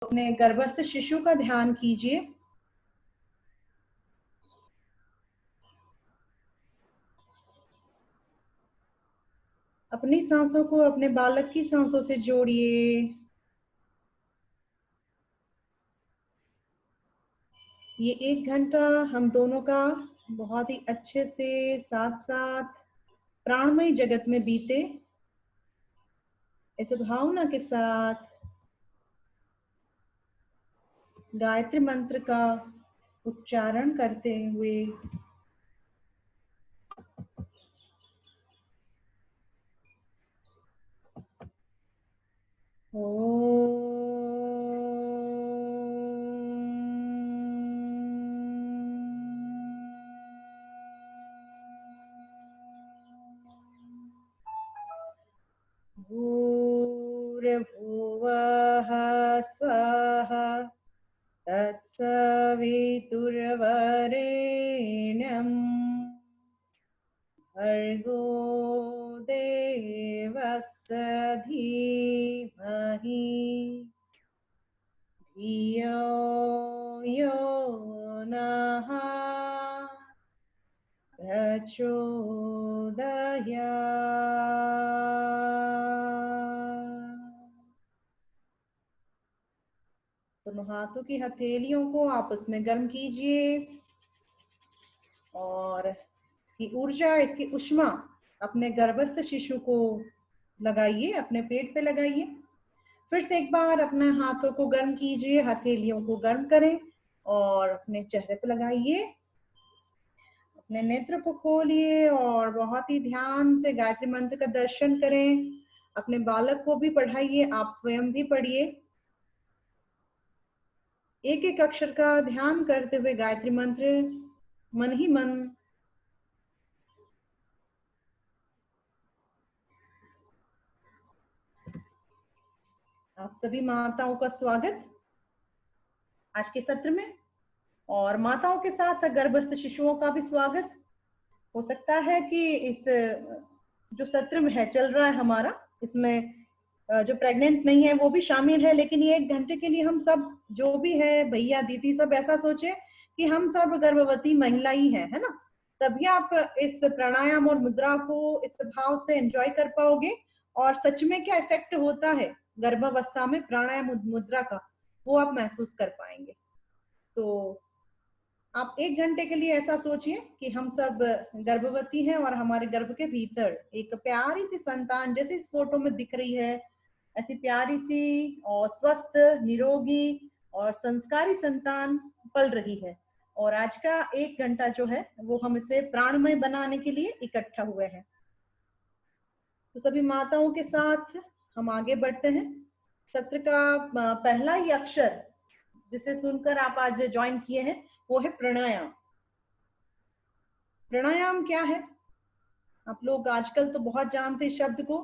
अपने गर्भस्थ शिशु का ध्यान कीजिए। अपनी सांसों को अपने बालक की सांसों से जोड़िए। ये 1 घंटा हम दोनों का बहुत ही अच्छे से साथ साथ प्राणमय जगत में बीते, इस भावना के साथ गायत्री मंत्र का उच्चारण करते हुए भूर्भुवः स्वः तत्सवितुर्वरेण्यं भर्गो देवस्य धीमहि धियो यो नः प्रचोदयात्। दोनों हाथों की हथेलियों को आपस में गर्म कीजिए और इसकी ऊर्जा, इसकी उष्मा अपने गर्भस्थ शिशु को लगाइए, अपने पेट पे लगाइए। फिर से एक बार अपने हाथों को गर्म कीजिए, हथेलियों को गर्म करें और अपने चेहरे पे लगाइए। अपने नेत्र को खोलिए और बहुत ही ध्यान से गायत्री मंत्र का दर्शन करें। अपने बालक को भी पढ़ाइए, आप स्वयं भी पढ़िए। एक एक अक्षर का ध्यान करते हुए गायत्री मंत्र मन ही मन आप सभी माताओं का स्वागत आज के सत्र में, और माताओं के साथ गर्भस्थ शिशुओं का भी स्वागत। हो सकता है कि इस जो सत्र में है चल रहा है हमारा, इसमें जो प्रेग्नेंट नहीं है वो भी शामिल है, लेकिन ये 1 घंटे के लिए हम सब जो भी है भैया दीदी सब ऐसा सोचे कि हम सब गर्भवती महिला ही है ना। तभी आप इस प्राणायाम और मुद्रा को इस भाव से एंजॉय कर पाओगे और सच में क्या इफेक्ट होता है गर्भावस्था में प्राणायाम मुद्रा का, वो आप महसूस कर पाएंगे। तो आप 1 घंटे के लिए ऐसा सोचिए कि हम सब गर्भवती हैं और हमारे गर्भ के भीतर एक प्यारी सी संतान जैसे इस फोटो में दिख रही है, ऐसी प्यारी सी और स्वस्थ, निरोगी और संस्कारी संतान पल रही है। और आज का 1 घंटा जो है वो हम इसे प्राणमय बनाने के लिए इकट्ठा हुए हैं। तो सभी माताओं के साथ हम आगे बढ़ते हैं। सत्र का पहला ही अक्षर जिसे सुनकर आप आज ज्वाइन किए हैं वो है प्राणायाम। प्राणायाम क्या है आप लोग आजकल तो बहुत जानते हैं शब्द को।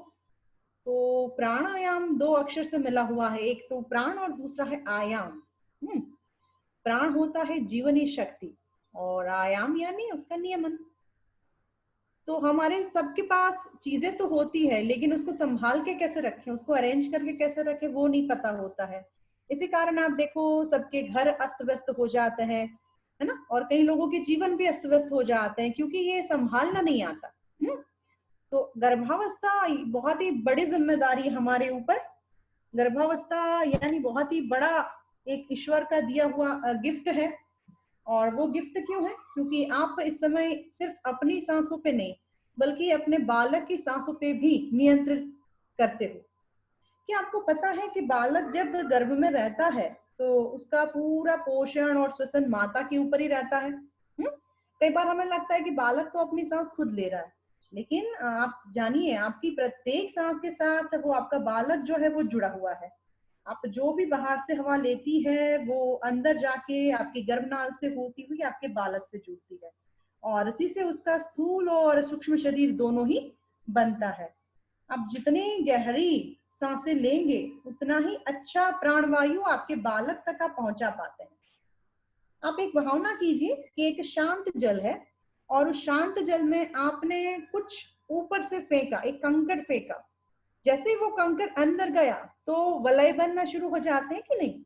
तो प्राणायाम 2 अक्षर से मिला हुआ है, एक तो प्राण और दूसरा है आयाम। प्राण होता है जीवनी शक्ति और आयाम यानी उसका नियमन। तो हमारे सबके पास चीजें तो होती है, लेकिन उसको संभाल के कैसे रखें, उसको अरेंज करके कैसे रखें वो नहीं पता होता है। इसी कारण आप देखो सबके घर अस्त व्यस्त हो जाते हैं, है ना, और कई लोगों के जीवन भी अस्त व्यस्त हो जाते हैं क्योंकि ये संभालना नहीं आता। तो गर्भावस्था बहुत ही बड़ी जिम्मेदारी हमारे ऊपर। गर्भावस्था यानी बहुत ही बड़ा एक ईश्वर का दिया हुआ गिफ्ट है। और वो गिफ्ट क्यों है? क्योंकि आप इस समय सिर्फ अपनी सांसों पे नहीं बल्कि अपने बालक की सांसों पे भी नियंत्रित करते हो। क्या आपको पता है कि बालक जब गर्भ में रहता है तो उसका पूरा पोषण और श्वसन माता के ऊपर ही रहता है। कई बार हमें लगता है कि बालक तो अपनी सांस खुद ले रहा है, लेकिन आप जानिए आपकी प्रत्येक सांस के साथ वो आपका बालक जो है वो जुड़ा हुआ है। आप जो भी बाहर से हवा लेती है वो अंदर जाके आपकी गर्भनाल से होती हुई आपके बालक से जुड़ती है और इसी से उसका स्थूल और सूक्ष्म शरीर दोनों ही बनता है। आप जितनी गहरी सांसें लेंगे उतना ही अच्छा प्राणवायु आपके बालक तक आप पहुंचा पाते हैं। आप एक भावना कीजिए कि एक शांत जल है और उस शांत जल में आपने कुछ ऊपर से फेंका, एक कंकड़ फेंका। जैसे ही वो कंकड़ अंदर गया तो वलय बनना शुरू हो जाते हैं कि नहीं?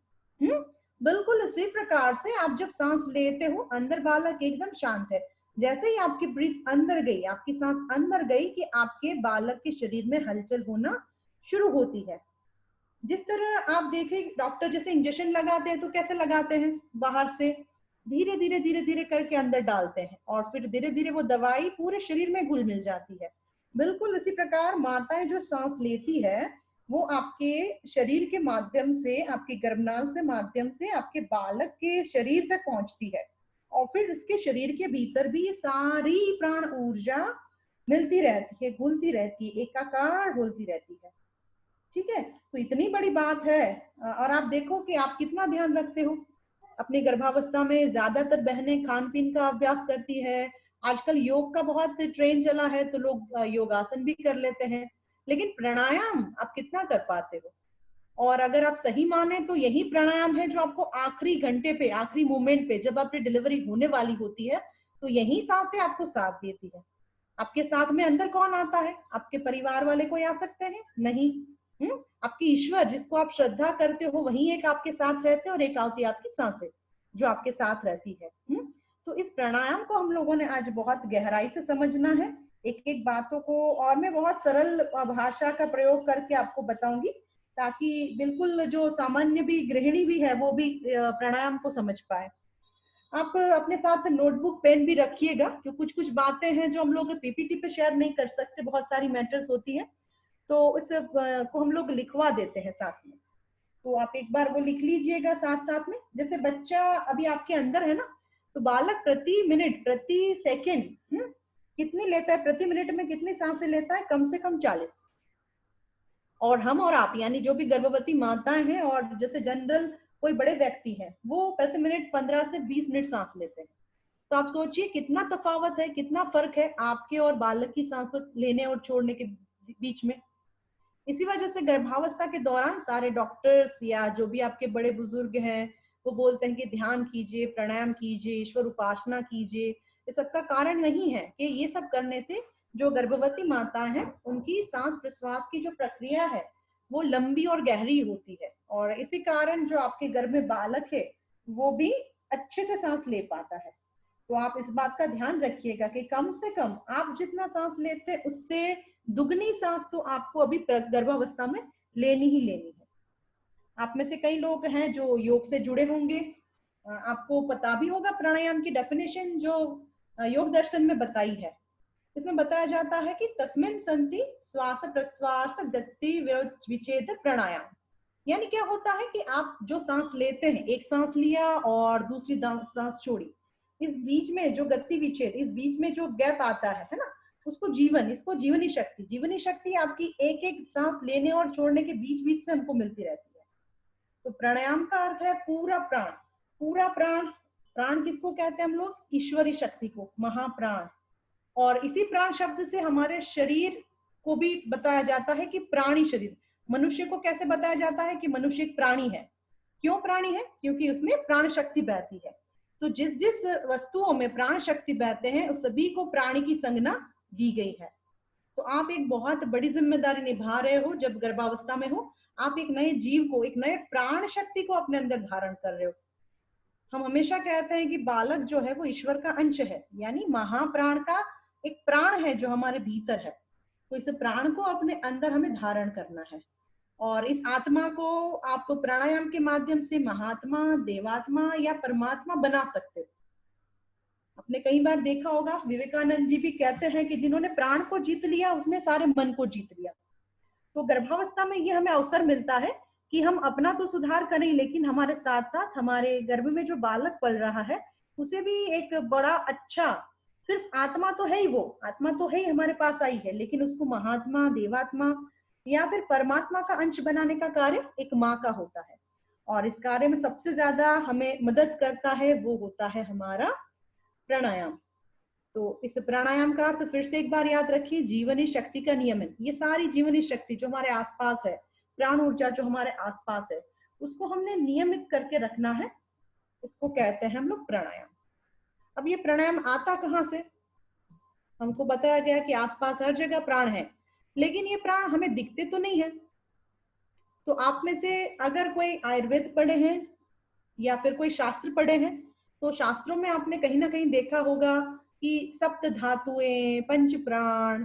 बिल्कुल इसी प्रकार से आप जब सांस लेते हो, अंदर बालक एकदम शांत है। जैसे ही आपकी ब्रीथ अंदर गई, आपकी सांस अंदर गई कि आपके बालक के शरीर में हलचल होना शुरू होती है। जिस तरह आप देखें डॉक्टर जैसे इंजेक्शन लगाते हैं तो कैसे लगाते हैं, बाहर से धीरे धीरे धीरे धीरे करके अंदर डालते हैं और फिर धीरे धीरे वो दवाई पूरे शरीर में घुल मिल जाती है। बिल्कुल इसी प्रकार माताएं जो सांस लेती है वो आपके शरीर के माध्यम से, आपके गर्भनाल से माध्यम से आपके बालक के शरीर तक पहुंचती है और फिर इसके शरीर के भीतर भी ये सारी प्राण ऊर्जा मिलती रहती है, घुलती रहती है, एकाकार घुलती रहती है। ठीक है, तो इतनी बड़ी बात है। और आप देखो कि आप कितना ध्यान रखते हो अपनी गर्भावस्था में। ज्यादातर बहनें खान पीन का अभ्यास करती है। आजकल योग का बहुत ट्रेंड चला है तो लोग योगासन भी कर लेते हैं, लेकिन प्राणायाम आप कितना कर पाते हो? और अगर आप सही माने तो यही प्राणायाम है जो आपको आखिरी घंटे पे, आखिरी मोमेंट पे, जब आपकी डिलीवरी होने वाली होती है तो यही सांसें आपको साथ देती है। आपके साथ में अंदर कौन आता है? आपके परिवार वाले कोई आ सकते हैं? नहीं। आपकी ईश्वर जिसको आप श्रद्धा करते हो वही एक आपके साथ रहते हैं और एक आती है आपकी सांसें जो आपके साथ रहती है। तो इस प्राणायाम को हम लोगों ने आज बहुत गहराई से समझना है, एक एक बातों को, और मैं बहुत सरल भाषा का प्रयोग करके आपको बताऊंगी ताकि बिल्कुल जो सामान्य भी गृहिणी भी है वो भी प्राणायाम को समझ पाए। आप अपने साथ नोटबुक पेन भी रखिएगा, क्योंकि कुछ कुछ बातें हैं जो हम लोग पीपीटी पे शेयर नहीं कर सकते, बहुत सारी मैटर्स होती है, तो इस को हम लोग लिखवा देते हैं साथ में। तो आप एक बार वो लिख लीजिएगा साथ साथ में। जैसे बच्चा अभी आपके अंदर है ना, तो बालक प्रति मिनट, प्रति सेकंड कितनी लेता है, प्रति मिनट में कितनी सांसें लेता है? कम से कम 40। और हम और आप यानी जो भी गर्भवती माताएं हैं और जैसे जनरल कोई बड़े व्यक्ति हैं वो प्रति मिनट 15 से 20 मिनट सांस लेते हैं। तो आप सोचिए कितना तफावत है, कितना फर्क है आपके और बालक की सांस लेने और छोड़ने के बीच में। इसी वजह से गर्भावस्था के दौरान सारे डॉक्टर्स या जो भी आपके बड़े बुजुर्ग हैं वो बोलते हैं कि ध्यान कीजिए, प्राणायाम कीजिए, ईश्वर उपासना कीजिए। ये सबका कारण नहीं है कि ये सब करने से जो गर्भवती माता है उनकी सांस प्रश्वास की जो प्रक्रिया है वो लंबी और गहरी होती है, और इसी कारण जो आपके गर्भ में बालक है वो भी अच्छे से सांस ले पाता है। तो आप इस बात का ध्यान रखिएगा कि कम से कम आप जितना सांस लेते हैं उससे दुगनी सांस तो आपको अभी गर्भावस्था में लेनी ही लेनी है। आप में से कई लोग हैं जो योग से जुड़े होंगे, आपको पता भी होगा प्राणायाम की डेफिनेशन जो योग दर्शन में बताई है। इसमें बताया जाता है कि तस्मिन् सन्ति श्वास प्रश्वास गति विच्छेद प्राणायाम। यानी क्या होता है कि आप जो सांस लेते हैं, एक सांस लिया और दूसरी सांस छोड़ी, इस बीच में जो गति विच्छेद, इस बीच में जो गैप आता है ना, उसको जीवन, इसको जीवनी शक्ति, जीवनी शक्ति आपकी एक एक सांस लेने और छोड़ने के बीच बीच से हमको मिलती रहती है। तो प्राणायाम का अर्थ है पूरा प्राण, पूरा प्राण। प्राण किसको कहते हैं हम लोग? ईश्वरी शक्ति को, महाप्राण। और इसी प्राण शब्द से हमारे शरीर को भी बताया जाता है कि प्राणी शरीर। मनुष्य को कैसे बताया जाता है कि मनुष्य एक प्राणी है? क्यों प्राणी है? क्योंकि उसमें प्राण शक्ति बहती है। तो जिस जिस वस्तुओं में प्राण शक्ति बहते हैं उस सभी को प्राणी की संज्ञा दी गई है। तो आप एक बहुत बड़ी जिम्मेदारी निभा रहे हो जब गर्भावस्था में हो। आप एक नए जीव को, एक नए प्राण शक्ति को अपने अंदर धारण कर रहे हो। हम हमेशा कहते हैं कि बालक जो है वो ईश्वर का अंश है, यानी महाप्राण का एक प्राण है जो हमारे भीतर है। तो इस प्राण को अपने अंदर हमें धारण करना है, और इस आत्मा को आप प्राणायाम के माध्यम से महात्मा, देवात्मा या परमात्मा बना सकते हो। आपने कई बार देखा होगा, विवेकानंद जी भी कहते हैं कि जिन्होंने प्राण को जीत लिया उसने सारे मन को जीत लिया। तो गर्भावस्था में ये हमें अवसर मिलता है कि हम अपना तो सुधार करें, लेकिन हमारे साथ साथ हमारे गर्भ में जो बालक पल रहा है उसे भी एक बड़ा अच्छा, सिर्फ आत्मा तो है ही, वो आत्मा तो है ही हमारे पास आई है, लेकिन उसको महात्मा, देवात्मा या फिर परमात्मा का अंश बनाने का कार्य एक माँ का होता है। और इस कार्य में सबसे ज्यादा हमें मदद करता है वो होता है हमारा प्राणायाम। तो इस प्राणायाम का अर्थ फिर से एक बार याद रखिए, जीवनी शक्ति का नियमन। ये सारी जीवनी शक्ति जो हमारे आसपास है, प्राण ऊर्जा जो हमारे आसपास है, उसको हमने नियमित करके रखना है। इसको कहते हैं हम लोग प्राणायाम। अब ये प्राणायाम आता कहाँ से? हमको बताया गया कि आसपास हर जगह प्राण है, लेकिन ये प्राण हमें दिखते तो नहीं है। तो आप में से अगर कोई आयुर्वेद पढ़े हैं या फिर कोई शास्त्र पढ़े हैं, तो शास्त्रों में आपने कहीं ना कहीं देखा होगा कि सप्त धातुएं, पंच प्राण,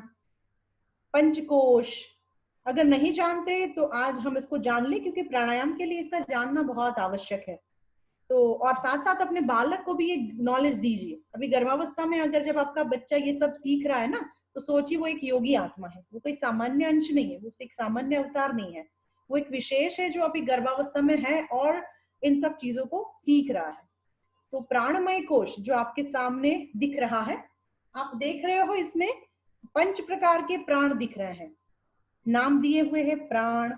पंचकोश। अगर नहीं जानते तो आज हम इसको जान लें, क्योंकि प्राणायाम के लिए इसका जानना बहुत आवश्यक है। तो और साथ साथ अपने बालक को भी ये नॉलेज दीजिए। अभी गर्भावस्था में अगर जब आपका बच्चा ये सब सीख रहा है ना, तो सोचिए वो एक योगी आत्मा है, वो कोई सामान्य अंश नहीं है, वो एक सामान्य अवतार नहीं है, वो एक विशेष है जो अभी गर्भावस्था में है और इन सब चीजों को सीख रहा है। तो प्राणमय कोश जो आपके सामने दिख रहा है, आप देख रहे हो इसमें 5 प्रकार के प्राण दिख रहे हैं, नाम दिए हुए हैं प्राण,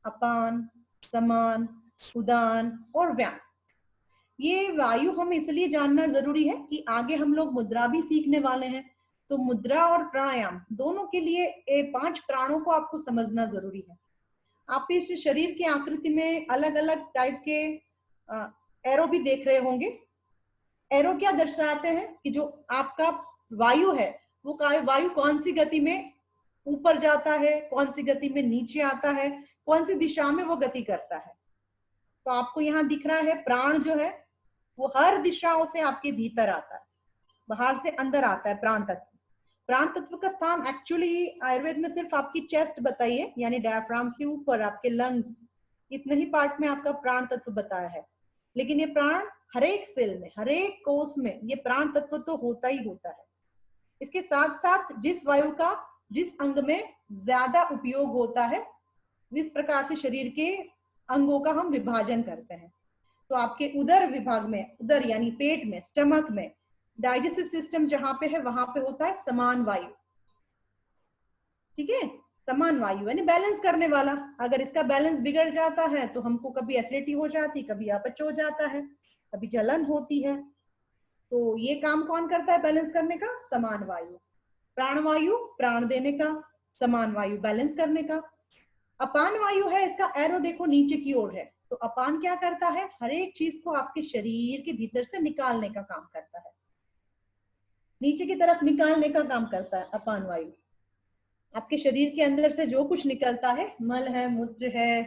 अपान, समान, उदान और व्यान। ये वायु हम इसलिए जानना जरूरी है कि आगे हम लोग मुद्रा भी सीखने वाले हैं, तो मुद्रा और प्राणायाम दोनों के लिए ये 5 प्राणों को आपको समझना जरूरी है। आप इस शरीर की आकृति में अलग अलग टाइप के एरो भी देख रहे होंगे। एरो क्या दर्शाते हैं कि जो आपका वायु है वो वायु कौन सी गति में ऊपर जाता है, कौन सी गति में नीचे आता है, कौन सी दिशा में वो गति करता है। तो आपको यहाँ दिख रहा है प्राण जो है वो हर दिशाओं से आपके भीतर आता है, बाहर से अंदर आता है प्राण तत्व। प्राण तत्व का स्थान एक्चुअली आयुर्वेद में सिर्फ आपकी चेस्ट बताई है, यानी डायफ्राम से ऊपर आपके लंग्स, इतने ही पार्ट में आपका प्राण तत्व बताया है। लेकिन ये प्राण हर एक सेल में, हर एक कोष में ये प्राण तत्व तो होता ही होता है। इसके साथ साथ जिस वायु का जिस अंग में ज्यादा उपयोग होता है, इस प्रकार से शरीर के अंगों का हम विभाजन करते हैं। तो आपके उदर विभाग में, उदर यानी पेट में, स्टमक में, डाइजेस्टिव सिस्टम जहां पे है वहां पे होता है समान वायु। ठीक है, समान वायु यानी बैलेंस करने वाला। अगर इसका बैलेंस बिगड़ जाता है तो हमको कभी एसिडिटी हो जाती, कभी अपच हो जाता है, कभी जलन होती है। तो ये काम कौन करता है बैलेंस करने का? समान वायु। प्राणवायु प्राण देने का, समान वायु बैलेंस करने का। अपान वायु है, इसका एरो देखो नीचे की ओर है। तो अपान क्या करता है? हर एक चीज को आपके शरीर के भीतर से निकालने का काम करता है, नीचे की तरफ निकालने का काम करता है अपान वायु। आपके शरीर के अंदर से जो कुछ निकलता है, मल है, मूत्र है,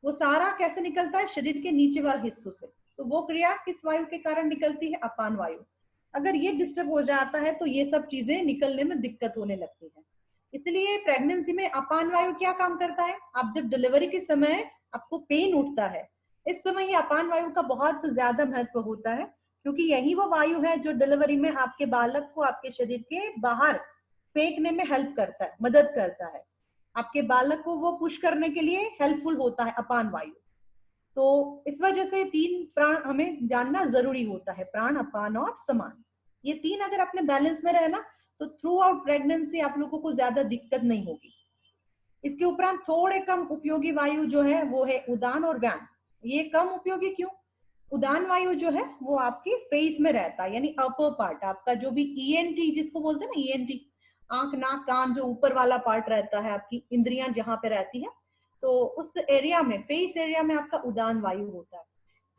वो सारा कैसे निकलता है? शरीर के नीचे वाले हिस्सों से। तो वो क्रिया किस वायु के कारण निकलती है? अपान वायु। अगर ये डिस्टर्ब हो जाता है तो ये सब चीजें निकलने में दिक्कत होने लगती है। इसलिए प्रेगनेंसी में अपान वायु क्या काम करता है? आप जब डिलीवरी के समय आपको पेन उठता है, इस समय ये अपान वायु का बहुत ज्यादा महत्व होता है, क्योंकि यही वो वायु है जो डिलीवरी में आपके बालक को आपके शरीर के बाहर फेंकने में हेल्प करता है, मदद करता है। आपके बालक को वो पुश करने के लिए हेल्पफुल होता है अपान वायु। तो इस वजह से 3 प्राण हमें जानना जरूरी होता है, प्राण, अपान और समान। ये 3 अगर अपने बैलेंस में रहे ना, तो थ्रू आउट प्रेगनेंसी आप लोगों को ज्यादा दिक्कत नहीं होगी। इसके उपरांत थोड़े कम उपयोगी वायु जो है वो है उदान और व्यान। ये कम उपयोगी क्यों? उदान वायु जो है वो आपके फेस में रहता है, यानी अपर पार्ट, आपका जो भी ईएनटी जिसको बोलते हैं ना, ईएनटी, आंख नाक कान, जो ऊपर वाला पार्ट रहता है, आपकी इंद्रियां जहां पे रहती है, तो उस एरिया में, फेस एरिया में आपका उदान वायु होता है।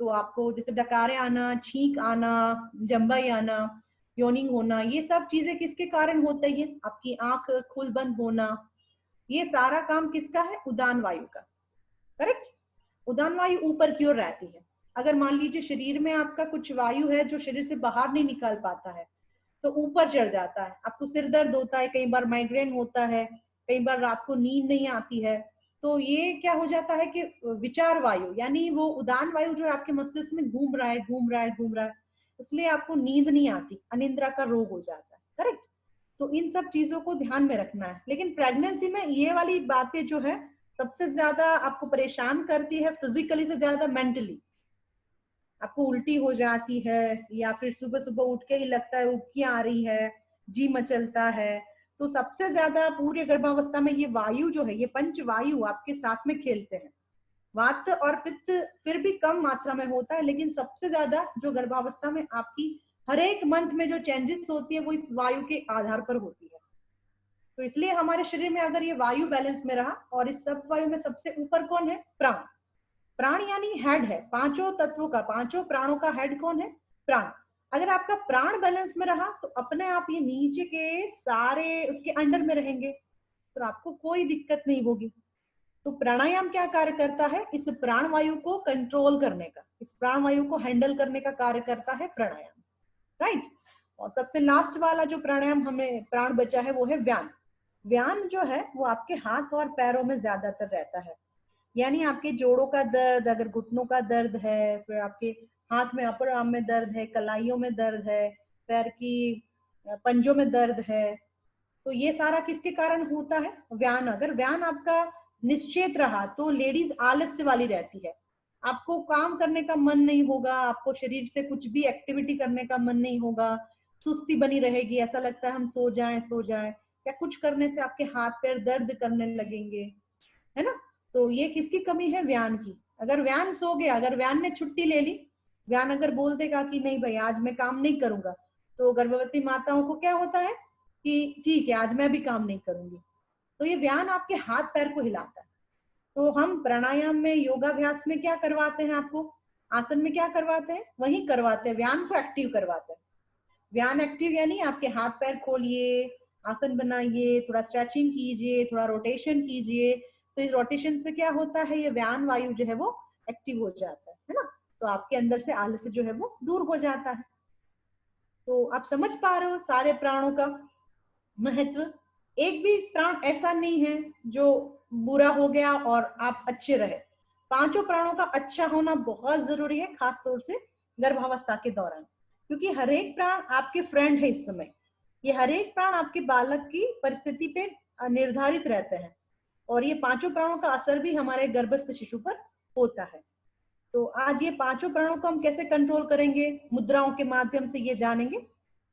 तो आपको जैसे डकारे आना, छींक आना, जम्बाई आना, योनिंग होना, ये सब चीजें किसके कारण होता है? आपकी आंख खुल बंद होना, ये सारा काम किसका है? उदान वायु का। करेक्ट। उदान वायु ऊपर की ओर रहती है। अगर मान लीजिए शरीर में आपका कुछ वायु है जो शरीर से बाहर नहीं निकाल पाता है, तो ऊपर चढ़ जाता है, आपको सिर दर्द होता है, कई बार माइग्रेन होता है, कई बार रात को नींद नहीं आती है। तो ये क्या हो जाता है कि विचार वायु, यानी वो उदान वायु जो आपके मस्तिष्क में घूम रहा है, घूम रहा है, घूम रहा है, इसलिए आपको नींद नहीं आती, अनिद्रा का रोग हो जाता है। करेक्ट। तो इन सब चीजों को ध्यान में रखना है। लेकिन प्रेगनेंसी में ये वाली बातें जो है सबसे ज्यादा आपको परेशान करती है, फिजिकली से ज्यादा मेंटली। आपको उल्टी हो जाती है, या फिर सुबह सुबह उठ के ही लगता है उबकियां आ रही है, जी मचलता है। तो सबसे ज्यादा पूरे गर्भावस्था में ये वायु जो है, ये पंच वायु आपके साथ में खेलते हैं। वात और पित्त फिर भी कम मात्रा में होता है, लेकिन सबसे ज्यादा जो गर्भावस्था में आपकी हर एक मंथ में जो चेंजेस होती है वो इस वायु के आधार पर होती है। तो इसलिए हमारे शरीर में अगर ये वायु बैलेंस में रहा, और इस सब वायु में सबसे ऊपर कौन है? प्राण। प्राण यानी हेड है, पांचों तत्वों का, पांचों प्राणों का हेड कौन है? प्राण। अगर आपका प्राण बैलेंस में रहा तो अपने आप ये नीचे के सारे उसके अंडर में रहेंगे, तो आपको कोई दिक्कत नहीं होगी। तो प्राणायाम क्या कार्य करता है? इस प्राणवायु को कंट्रोल करने का, इस प्राणवायु को हैंडल करने का कार्य करता है प्राणायाम, राइट। और सबसे लास्ट वाला जो प्राणायाम हमें प्राण बचा है वो है व्यान। व्यान जो है वो आपके हाथ और पैरों में ज्यादातर रहता है, यानी आपके जोड़ों का दर्द, अगर घुटनों का दर्द है, फिर आपके हाथ में अपर आर्म में दर्द है, कलाइयों में दर्द है, पैर की पंजों में दर्द है, तो ये सारा किसके कारण होता है? व्यान। अगर व्यान आपका निश्चेत रहा तो लेडीज आलस्य वाली रहती है, आपको काम करने का मन नहीं होगा, आपको शरीर से कुछ भी एक्टिविटी करने का मन नहीं होगा, सुस्ती बनी रहेगी, ऐसा लगता है हम सो जाएं सो जाएं, या कुछ करने से आपके हाथ पैर दर्द करने लगेंगे, है ना। तो ये किसकी कमी है? व्यान की। अगर व्यान सो गया, अगर व्यान ने छुट्टी ले ली, व्यान अगर बोल देगा कि नहीं भाई आज मैं काम नहीं करूंगा, तो गर्भवती माताओं को क्या होता है कि ठीक है आज मैं भी काम नहीं करूंगी। तो ये व्यान आपके हाथ पैर को हिलाता है। तो हम प्राणायाम में, योगाभ्यास में क्या करवाते हैं आपको? आसन में क्या करवाते हैं? वही करवाते हैं, व्यान को एक्टिव करवाते हैं। व्यान एक्टिव यानी आपके हाथ पैर खोलिए, आसन बनाइए, थोड़ा स्ट्रेचिंग कीजिए, थोड़ा रोटेशन कीजिए। तो इस रोटेशन से क्या होता है? ये व्यान वायु जो है वो एक्टिव हो जाता है ना। तो आपके अंदर से आलस्य जो है वो दूर हो जाता है। तो आप समझ पा रहे हो सारे प्राणों का महत्व। एक भी प्राण ऐसा नहीं है जो बुरा हो गया और आप अच्छे रहे। पांचों प्राणों का अच्छा होना बहुत जरूरी है, खास तौर से गर्भावस्था के दौरान, क्योंकि हर एक प्राण आपके फ्रेंड है इस समय। ये हर एक प्राण आपके बालक की परिस्थिति पे निर्धारित रहते हैं, और ये पांचों प्राणों का असर भी हमारे गर्भस्थ शिशु पर होता है। तो आज ये पांचों प्राणों को हम कैसे कंट्रोल करेंगे, मुद्राओं के माध्यम से ये जानेंगे।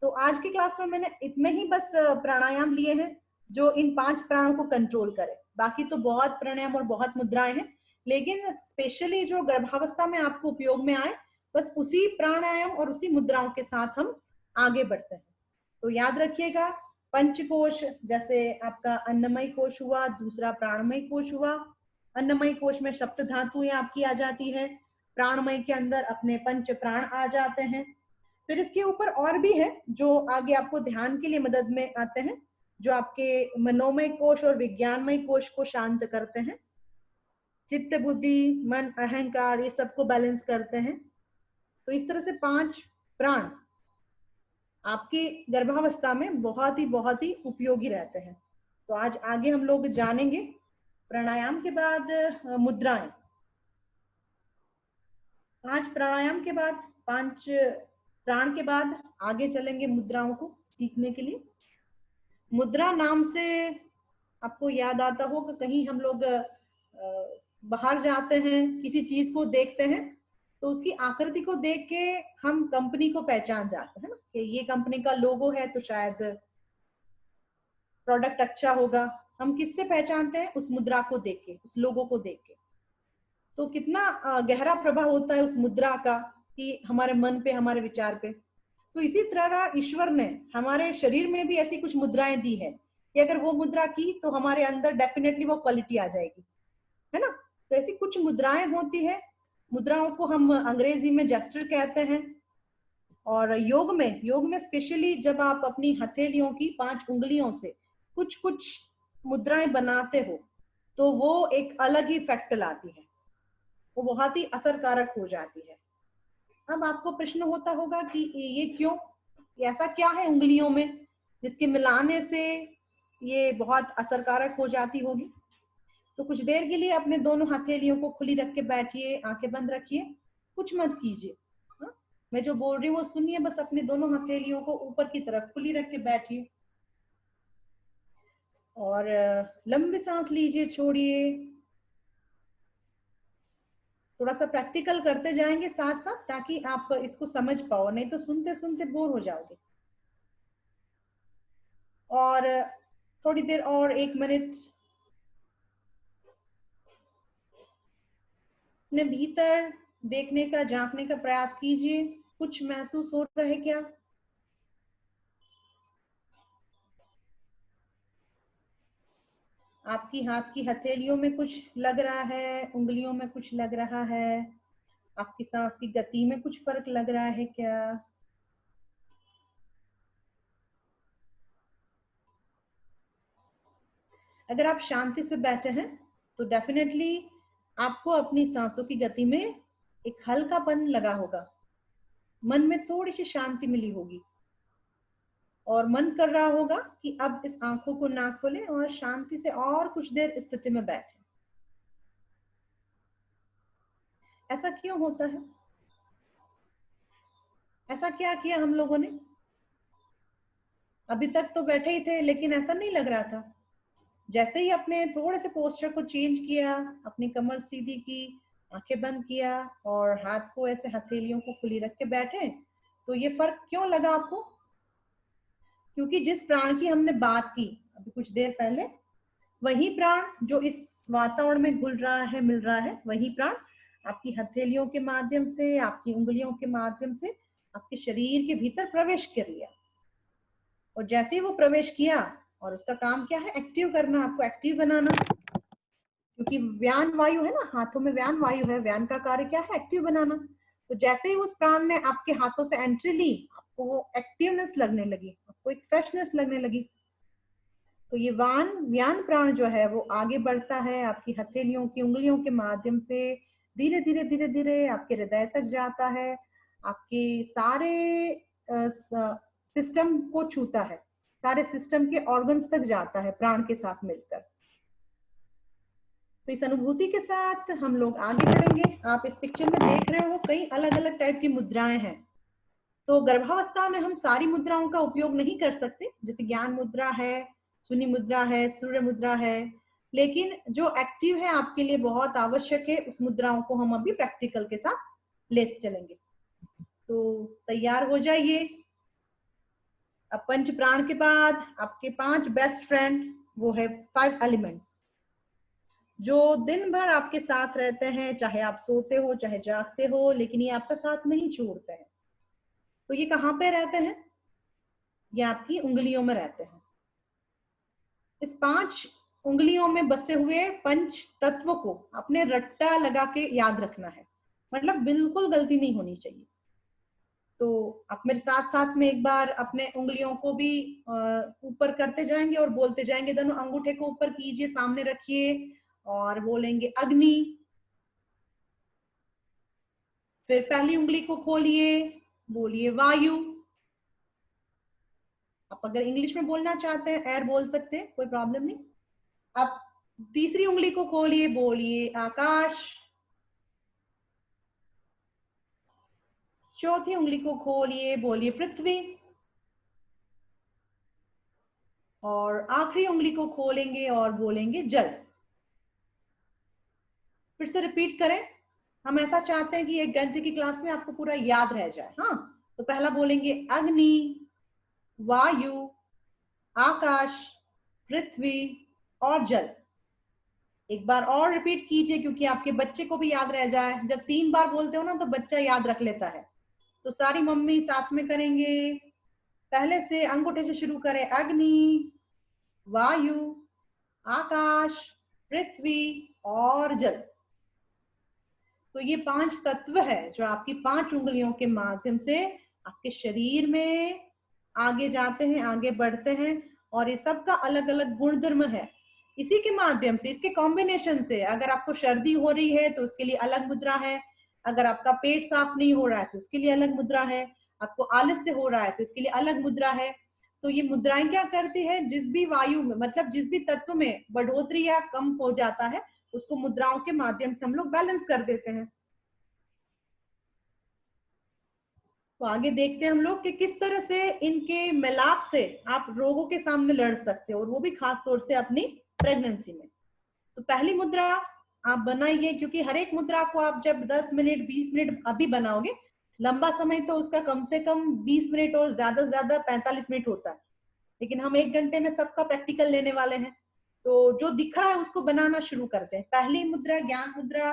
तो आज की क्लास में मैंने इतने ही बस प्राणायाम लिए हैं जो इन 5 प्राणों को कंट्रोल करे। बाकी तो बहुत प्राणायाम और बहुत मुद्राएं हैं, लेकिन स्पेशली जो गर्भावस्था में आपको उपयोग में आए, बस उसी प्राणायाम और उसी मुद्राओं के साथ हम आगे बढ़ते हैं। तो याद रखिएगा, पंचकोश, जैसे आपका अन्नमय कोश हुआ, दूसरा प्राणमय कोश हुआ। अन्नमय कोश में सप्त धातुएं आपकी आ जाती है, प्राणमय के अंदर अपने पंच प्राण आ जाते हैं। फिर इसके ऊपर और भी है जो आगे आपको ध्यान के लिए मदद में आते हैं, जो आपके मनोमय कोश और विज्ञानमय कोश को शांत करते हैं, चित्त बुद्धि मन अहंकार ये सबको बैलेंस करते हैं। तो इस तरह से 5 प्राण आपकी गर्भावस्था में बहुत ही उपयोगी रहते हैं। तो आज आगे हम लोग जानेंगे प्राणायाम के बाद मुद्राएं। आज प्राणायाम के बाद 5 प्राण के बाद आगे चलेंगे मुद्राओं को सीखने के लिए। मुद्रा नाम से आपको याद आता होगा, कहीं हम लोग बाहर जाते हैं, किसी चीज को देखते हैं, तो उसकी आकृति को देख के हम कंपनी को पहचान जाते हैं ना, कि ये कंपनी का लोगो है तो शायद प्रोडक्ट अच्छा होगा। हम किससे पहचानते हैं? उस मुद्रा को देख के, उस लोगो को देख के। तो कितना गहरा प्रभाव होता है उस मुद्रा का कि हमारे मन पे, हमारे विचार पे। तो इसी तरह ईश्वर ने हमारे शरीर में भी ऐसी कुछ मुद्राएं दी है कि अगर वो मुद्रा की तो हमारे अंदर डेफिनेटली वो क्वालिटी आ जाएगी, है ना। तो ऐसी कुछ मुद्राएं होती है, मुद्राओं को हम अंग्रेजी में जेस्चर कहते हैं। और योग में स्पेशली जब आप अपनी हथेलियों की 5 उंगलियों से कुछ कुछ मुद्राएं बनाते हो, तो वो एक अलग ही इफेक्ट लाती है, वो बहुत ही असरकारक हो जाती है। अब आपको प्रश्न होता होगा कि ये क्यों, ऐसा क्या है उंगलियों में जिसके मिलाने से ये बहुत असरकारक हो जाती होगी। तो कुछ देर के लिए अपने दोनों हथेलियों को खुली रख के बैठिए, आंखें बंद रखिए, कुछ मत कीजिए। हाँ? मैं जो बोल रही हूँ वो सुनिए, बस अपने दोनों हथेलियों को ऊपर की तरफ खुली रख के बैठिए और लंबी सांस लीजिए, छोड़िए। थोड़ा सा प्रैक्टिकल करते जाएंगे साथ साथ, ताकि आप इसको समझ पाओ, नहीं तो सुनते सुनते बोर हो जाओगे। और थोड़ी देर और 1 मिनट अपने भीतर देखने का, झांकने का प्रयास कीजिए। कुछ महसूस हो रहा है क्या? आपकी हाथ की हथेलियों में कुछ लग रहा है, उंगलियों में कुछ लग रहा है, आपकी सांस की गति में कुछ फर्क लग रहा है क्या? अगर आप शांति से बैठे हैं तो डेफिनेटली आपको अपनी सांसों की गति में एक हल्कापन लगा होगा, मन में थोड़ी सी शांति मिली होगी और मन कर रहा होगा कि अब इस आंखों को ना खोलें और शांति से और कुछ देर इस स्थिति में बैठें। ऐसा क्यों होता है? ऐसा क्या किया हम लोगों ने? अभी तक तो बैठे ही थे लेकिन ऐसा नहीं लग रहा था। जैसे ही अपने थोड़े से पोस्चर को चेंज किया, अपनी कमर सीधी की, आंखें बंद किया और हाथ को ऐसे हथेलियों को खुली रख के बैठे, तो ये फर्क क्यों लगा आपको? क्योंकि जिस प्राण की हमने बात की अभी कुछ देर पहले, वही प्राण जो इस वातावरण में घुल रहा है, मिल रहा है, वही प्राण आपकी हथेलियों के माध्यम से, आपकी उंगलियों के माध्यम से आपके शरीर के भीतर प्रवेश कर लिया। और जैसे ही वो प्रवेश किया, और उसका काम क्या है? एक्टिव करना, आपको एक्टिव बनाना। क्योंकि व्यान वायु है ना, हाथों में व्यान वायु है, व्यान का कार्य क्या है? एक्टिव बनाना। तो जैसे ही उस प्राण ने आपके हाथों से एंट्री ली, आपको वो एक्टिवनेस लगने लगी, आपको एक फ्रेशनेस लगने लगी। तो ये व्यान प्राण जो है वो आगे बढ़ता है आपकी हथेलियों की उंगलियों के माध्यम से, धीरे धीरे धीरे धीरे आपके हृदय तक जाता है, आपके सारे सिस्टम को छूता है, सारे सिस्टम के ऑर्गन्स तक जाता है प्राण के साथ मिलकर। तो इस अनुभूति के साथ हम लोग आगे बढ़ेंगे। आप इस पिक्चर में देख रहे हो कई अलग अलग टाइप की मुद्राएं हैं। तो गर्भावस्था में हम सारी मुद्राओं का उपयोग नहीं कर सकते, जैसे ज्ञान मुद्रा है, शून्य मुद्रा है, सूर्य मुद्रा है, लेकिन जो एक्टिव है आपके लिए बहुत आवश्यक है, उस मुद्राओं को हम अभी प्रैक्टिकल के साथ लेते चलेंगे। तो तैयार हो जाइए। अब पंच प्राण के बाद आपके 5 बेस्ट फ्रेंड, वो है 5 एलिमेंट्स, जो दिन भर आपके साथ रहते हैं, चाहे आप सोते हो चाहे जागते हो, लेकिन ये आपका साथ नहीं छोड़ते हैं। तो ये कहाँ पे रहते हैं? ये आपकी उंगलियों में रहते हैं। इस 5 उंगलियों में बसे हुए पंच तत्व को अपने रट्टा लगा के याद रखना है, मतलब बिल्कुल गलती नहीं होनी चाहिए। तो आप मेरे साथ साथ में एक बार अपने उंगलियों को भी ऊपर करते जाएंगे और बोलते जाएंगे। दोनों अंगूठे को ऊपर कीजिए, सामने रखिए और बोलेंगे अग्नि। फिर पहली उंगली को खोलिए, बोलिए वायु। आप अगर इंग्लिश में बोलना चाहते हैं एयर बोल सकते हैं, कोई प्रॉब्लम नहीं। आप तीसरी उंगली को खोलिए, बोलिए आकाश। चौथी उंगली को खोलिए, बोलिए पृथ्वी। और आखिरी उंगली को खोलेंगे और बोलेंगे जल। फिर से रिपीट करें। हम ऐसा चाहते हैं कि 1 घंटे की क्लास में आपको पूरा याद रह जाए। हाँ, तो पहला बोलेंगे अग्नि, वायु, आकाश, पृथ्वी और जल। एक बार और रिपीट कीजिए क्योंकि आपके बच्चे को भी याद रह जाए। जब 3 बार बोलते हो ना तो बच्चा याद रख लेता है। तो सारी मम्मी साथ में करेंगे। पहले से अंगूठे से शुरू करें। अग्नि, वायु, आकाश, पृथ्वी और जल। तो ये 5 तत्व है जो आपकी 5 उंगलियों के माध्यम से आपके शरीर में आगे जाते हैं, आगे बढ़ते हैं। और ये सबका अलग अलग गुणधर्म है। इसी के माध्यम से, इसके कॉम्बिनेशन से, अगर आपको सर्दी हो रही है तो उसके लिए अलग मुद्रा है, अगर आपका पेट साफ नहीं हो रहा है तो उसके लिए अलग मुद्रा है, आपको आलस्य हो रहा है तो इसके लिए अलग मुद्रा है। तो ये मुद्राएं क्या करती है? जिस भी वायु में, मतलब जिस भी तत्व में बढ़ोतरी या कम हो जाता है, उसको मुद्राओं के माध्यम से हम लोग बैलेंस कर देते हैं। तो आगे देखते हैं हम लोग कि किस तरह से इनके मिलाप से आप रोगों के सामने लड़ सकते हो, और वो भी खास तौर से अपनी प्रेगनेंसी में। तो पहली मुद्रा आप बनाइए, क्योंकि हर एक मुद्रा को आप जब 10 मिनट 20 मिनट अभी बनाओगे, लंबा समय तो उसका कम से कम 20 मिनट और ज्यादा से ज्यादा 45 मिनट होता है, लेकिन हम 1 घंटे में सबका प्रैक्टिकल लेने वाले हैं। तो जो दिख रहा है उसको बनाना शुरू करते हैं। पहली मुद्रा ज्ञान मुद्रा,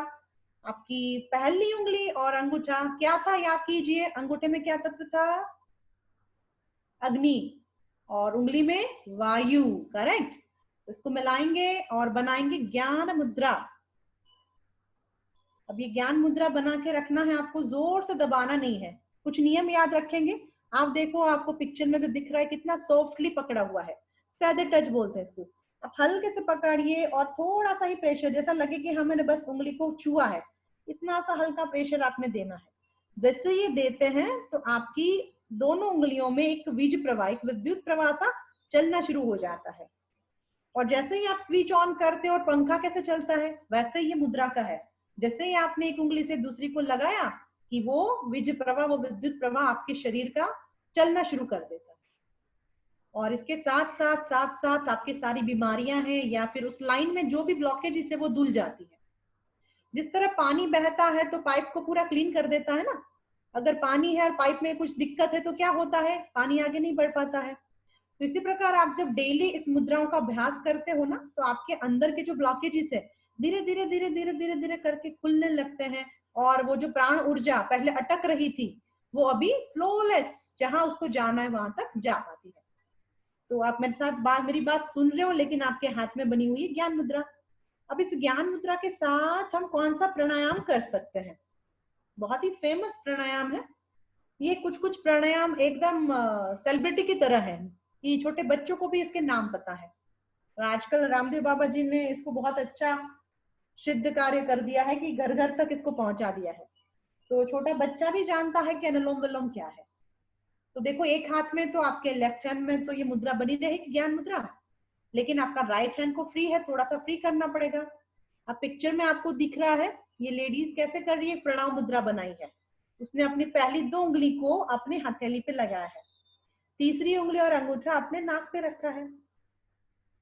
आपकी पहली उंगली और अंगूठा क्या था याद कीजिए। अंगूठे में क्या तत्व था? अग्नि। और उंगली में वायु। करेक्ट। इसको मिलाएंगे और बनाएंगे ज्ञान मुद्रा। अब ये ज्ञान मुद्रा बना के रखना है आपको, जोर से दबाना नहीं है। कुछ नियम याद रखेंगे। आप देखो, आपको पिक्चर में भी दिख रहा है कितना सॉफ्टली पकड़ा हुआ है, फेदर टच बोलते हैं इसको। आप हल्के से पकड़िए और थोड़ा सा ही प्रेशर, जैसा लगे कि हाँ मैंने बस उंगली को छुआ है, इतना सा हल्का प्रेशर आपने देना है। जैसे ये देते हैं तो आपकी दोनों उंगलियों में एक विज प्रवाह, एक विद्युत प्रवाह सा चलना शुरू हो जाता है। और जैसे ही आप स्विच ऑन करते हो, और पंखा कैसे चलता है वैसे ही ये मुद्रा का है। जैसे ही आपने एक उंगली से दूसरी को लगाया कि वो विज प्रवाह, वो विद्युत प्रवाह आपके शरीर का चलना शुरू कर देता है। और इसके साथ साथ आपकी सारी बीमारियां हैं या फिर उस लाइन में जो भी ब्लॉकेज है वो धुल जाती है। जिस तरह पानी बहता है तो पाइप को पूरा क्लीन कर देता है ना, अगर पानी है और पाइप में कुछ दिक्कत है तो क्या होता है, पानी आगे नहीं बढ़ पाता है। तो इसी प्रकार आप जब डेली इस मुद्राओं का अभ्यास करते हो ना, तो आपके अंदर के जो ब्लॉकेजेस है धीरे धीरे धीरे धीरे धीरे धीरे करके खुलने लगते हैं। और वो जो प्राण ऊर्जा पहले अटक रही थी वो अभी फ्लोलेस जहां उसको जाना है वहां तक जा पाती है। तो आप मेरे साथ मेरी बात सुन रहे हो, लेकिन आपके हाथ में बनी हुई है ज्ञान मुद्रा। अब इस ज्ञान मुद्रा के साथ हम कौन सा प्राणायाम कर सकते हैं? बहुत ही फेमस प्राणायाम है ये। कुछ कुछ प्राणायाम एकदम सेलिब्रिटी की तरह है कि छोटे बच्चों को भी इसके नाम पता है। और आजकल रामदेव बाबा जी ने इसको बहुत अच्छा सिद्ध कार्य कर दिया है कि घर घर तक इसको पहुंचा दिया है। तो छोटा बच्चा भी जानता है कि अनुलोम विलोम क्या है। तो देखो, एक हाथ में तो आपके लेफ्ट हैंड में तो ये मुद्रा बनी रहेगी ज्ञान मुद्रा, लेकिन आपका राइट हैंड को फ्री है, थोड़ा सा फ्री करना पड़ेगा। अब पिक्चर में आपको दिख रहा है ये लेडीज कैसे कर रही है, प्रणाम मुद्रा बनाई है। उसने अपनी पहली 2 उंगली को अपने हथेली पे लगाया है, तीसरी उंगली और अंगूठा अपने नाक पे रखा है।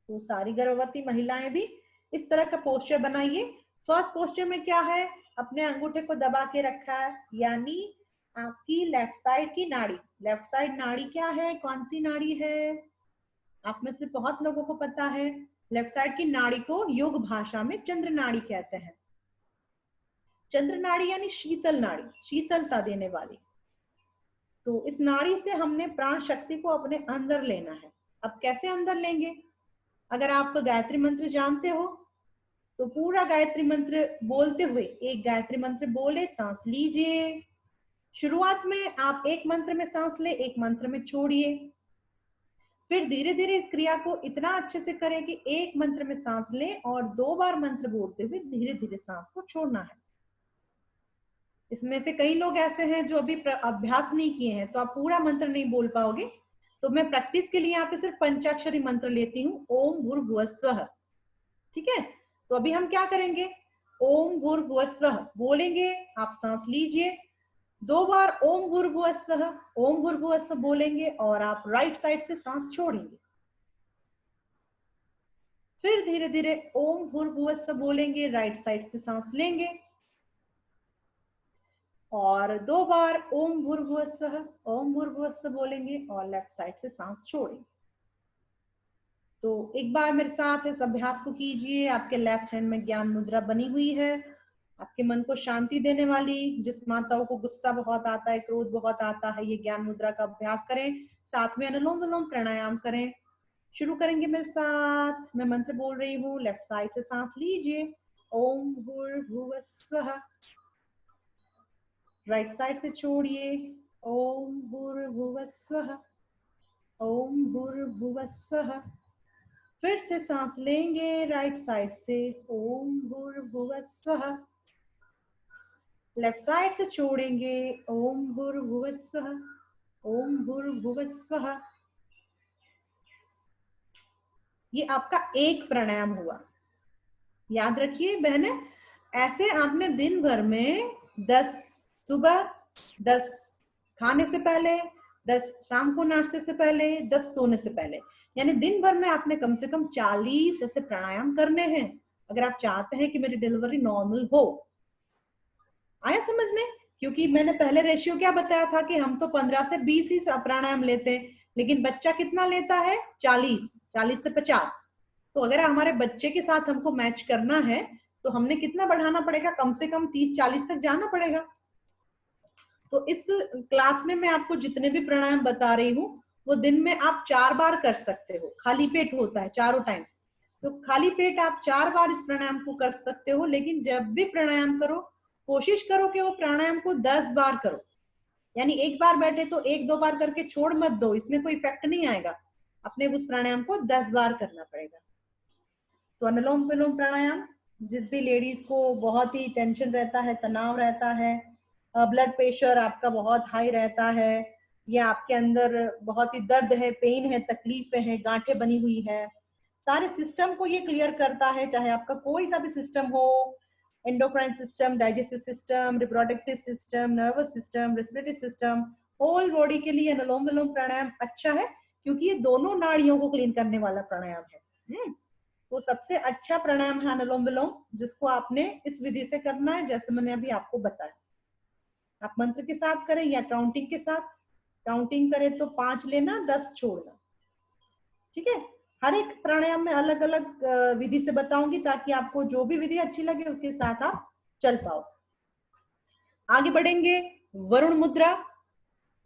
तो सारी गर्भवती महिलाएं भी इस तरह का पोस्चर बनाइए। फर्स्ट पोस्चर में क्या है, अपने अंगूठे को दबा के रखा है, यानी आपकी लेफ्ट साइड की नाड़ी। लेफ्ट साइड नाड़ी क्या है, कौन सी नाड़ी है? आप में से बहुत लोगों को पता है, लेफ्ट साइड की नाड़ी को योग भाषा में चंद्र नाड़ी कहते हैं। चंद्र नाड़ी यानी शीतल नाड़ी, शीतलता देने वाली। तो इस नाड़ी से हमने प्राण शक्ति को अपने अंदर लेना है। अब कैसे अंदर लेंगे? अगर आप गायत्री मंत्र जानते हो तो पूरा गायत्री मंत्र बोलते हुए, एक गायत्री मंत्र बोले सांस लीजिए। शुरुआत में आप एक मंत्र में सांस ले, एक मंत्र में छोड़िए। फिर धीरे धीरे इस क्रिया को इतना अच्छे से करें कि एक मंत्र में सांस लें और 2 बार मंत्र बोलते हुए धीरे धीरे सांस को छोड़ना है। इसमें से कई लोग ऐसे हैं जो अभी अभ्यास नहीं किए हैं, तो आप पूरा मंत्र नहीं बोल पाओगे। तो मैं प्रैक्टिस के लिए यहाँ पे सिर्फ पंचाक्षरी मंत्र लेती हूँ, ओम भूर्भुवः स्वः। ठीक है, तो अभी हम क्या करेंगे, ओम भूर्भुवः स्वः बोलेंगे, आप सांस लीजिए, 2 बार ओम भूर्भुवः स्वः, ओम भूर्भुवः स्वः बोलेंगे और आप राइट साइड से सांस छोड़ेंगे। फिर धीरे धीरे ओम भूर्भुवः स्वः बोलेंगे, राइट साइड से सांस लेंगे और 2 बार ओम भूर्भुवः स्वः, ओम भूर्भुवः स्वः बोलेंगे और लेफ्ट साइड से सांस छोड़ेंगे। तो एक बार मेरे साथ इस अभ्यास को कीजिए। आपके लेफ्ट हैंड में ज्ञान मुद्रा बनी हुई है, आपके मन को शांति देने वाली। जिस माताओं को गुस्सा बहुत आता है, क्रोध बहुत आता है, ये ज्ञान मुद्रा का अभ्यास करें, साथ में अनुलोम विलोम प्राणायाम करें। शुरू करेंगे मेरे साथ, मैं मंत्र बोल रही हूँ, लेफ्ट साइड से सांस लीजिए, ओम भूर्भुवः स्वः। राइट साइड से छोड़िए, ओम भूर्भुवः स्वः, ओम भूर्भुवः स्वः। फिर से सांस लेंगे राइट साइड से, ओम भूर्भुवः स्वः। लेफ्ट साइड से छोड़ेंगे, ओम भूर्भुवः स्वः, ओम भूर्भुवः स्वः। ये आपका एक प्राणायाम हुआ। याद रखिए बहने, ऐसे आपने दिन भर में 10 सुबह, 10 खाने से पहले, 10 शाम को नाश्ते से पहले, 10 सोने से पहले, यानी दिन भर में आपने कम से कम 40 ऐसे प्राणायाम करने हैं, अगर आप चाहते हैं कि मेरी डिलीवरी नॉर्मल हो। आया समझ में? क्योंकि मैंने पहले रेशियो क्या बताया था कि हम तो 15 से 20 ही प्राणायाम लेते हैं, लेकिन बच्चा कितना लेता है, 40 से 50। तो अगर हमारे बच्चे के साथ हमको मैच करना है तो हमने कितना बढ़ाना पड़ेगा, कम से कम 30-40 तक जाना पड़ेगा। तो इस क्लास में मैं आपको जितने भी प्राणायाम बता रही हूँ वो दिन में आप 4 बार कर सकते हो। खाली पेट होता है चारों टाइम, तो खाली पेट आप 4 बार इस प्राणायाम को कर सकते हो। लेकिन जब भी प्राणायाम करो, कोशिश करो कि वो प्राणायाम को 10 बार करो, यानी एक बार बैठे तो 1-2 बार करके छोड़ मत दो, इसमें कोई इफेक्ट नहीं आएगा। अपने उस प्राणायाम को 10 बार करना पड़ेगा। तो अनुलोम विलोम प्राणायाम जिस भी लेडीज को बहुत ही टेंशन रहता है, तनाव रहता है, ब्लड प्रेशर आपका बहुत हाई रहता है, या आपके अंदर बहुत ही दर्द है, पेन है, तकलीफें हैं, गांठें बनी हुई है, सारे सिस्टम को ये क्लियर करता है। चाहे आपका कोई सा भी सिस्टम हो, endocrine system, digestive system, reproductive system, nervous system, respiratory system, whole body के लिए अनुलोम विलोम प्राणायाम अच्छा है, क्योंकि ये दोनों नाड़ियों को क्लीन करने वाला प्राणायाम है। तो सबसे अच्छा प्राणायाम है अनुलोम विलोम, जिसको आपने इस विधि से करना है जैसे मैंने अभी आपको बताया। आप मंत्र के साथ करें या काउंटिंग के साथ। काउंटिंग करें तो 5 लेना, 10 छोड़ना, ठीक है। हर एक प्राणायाम में अलग अलग विधि से बताऊंगी, ताकि आपको जो भी विधि अच्छी लगे उसके साथ आप चल पाओ। आगे बढ़ेंगे। वरुण मुद्रा।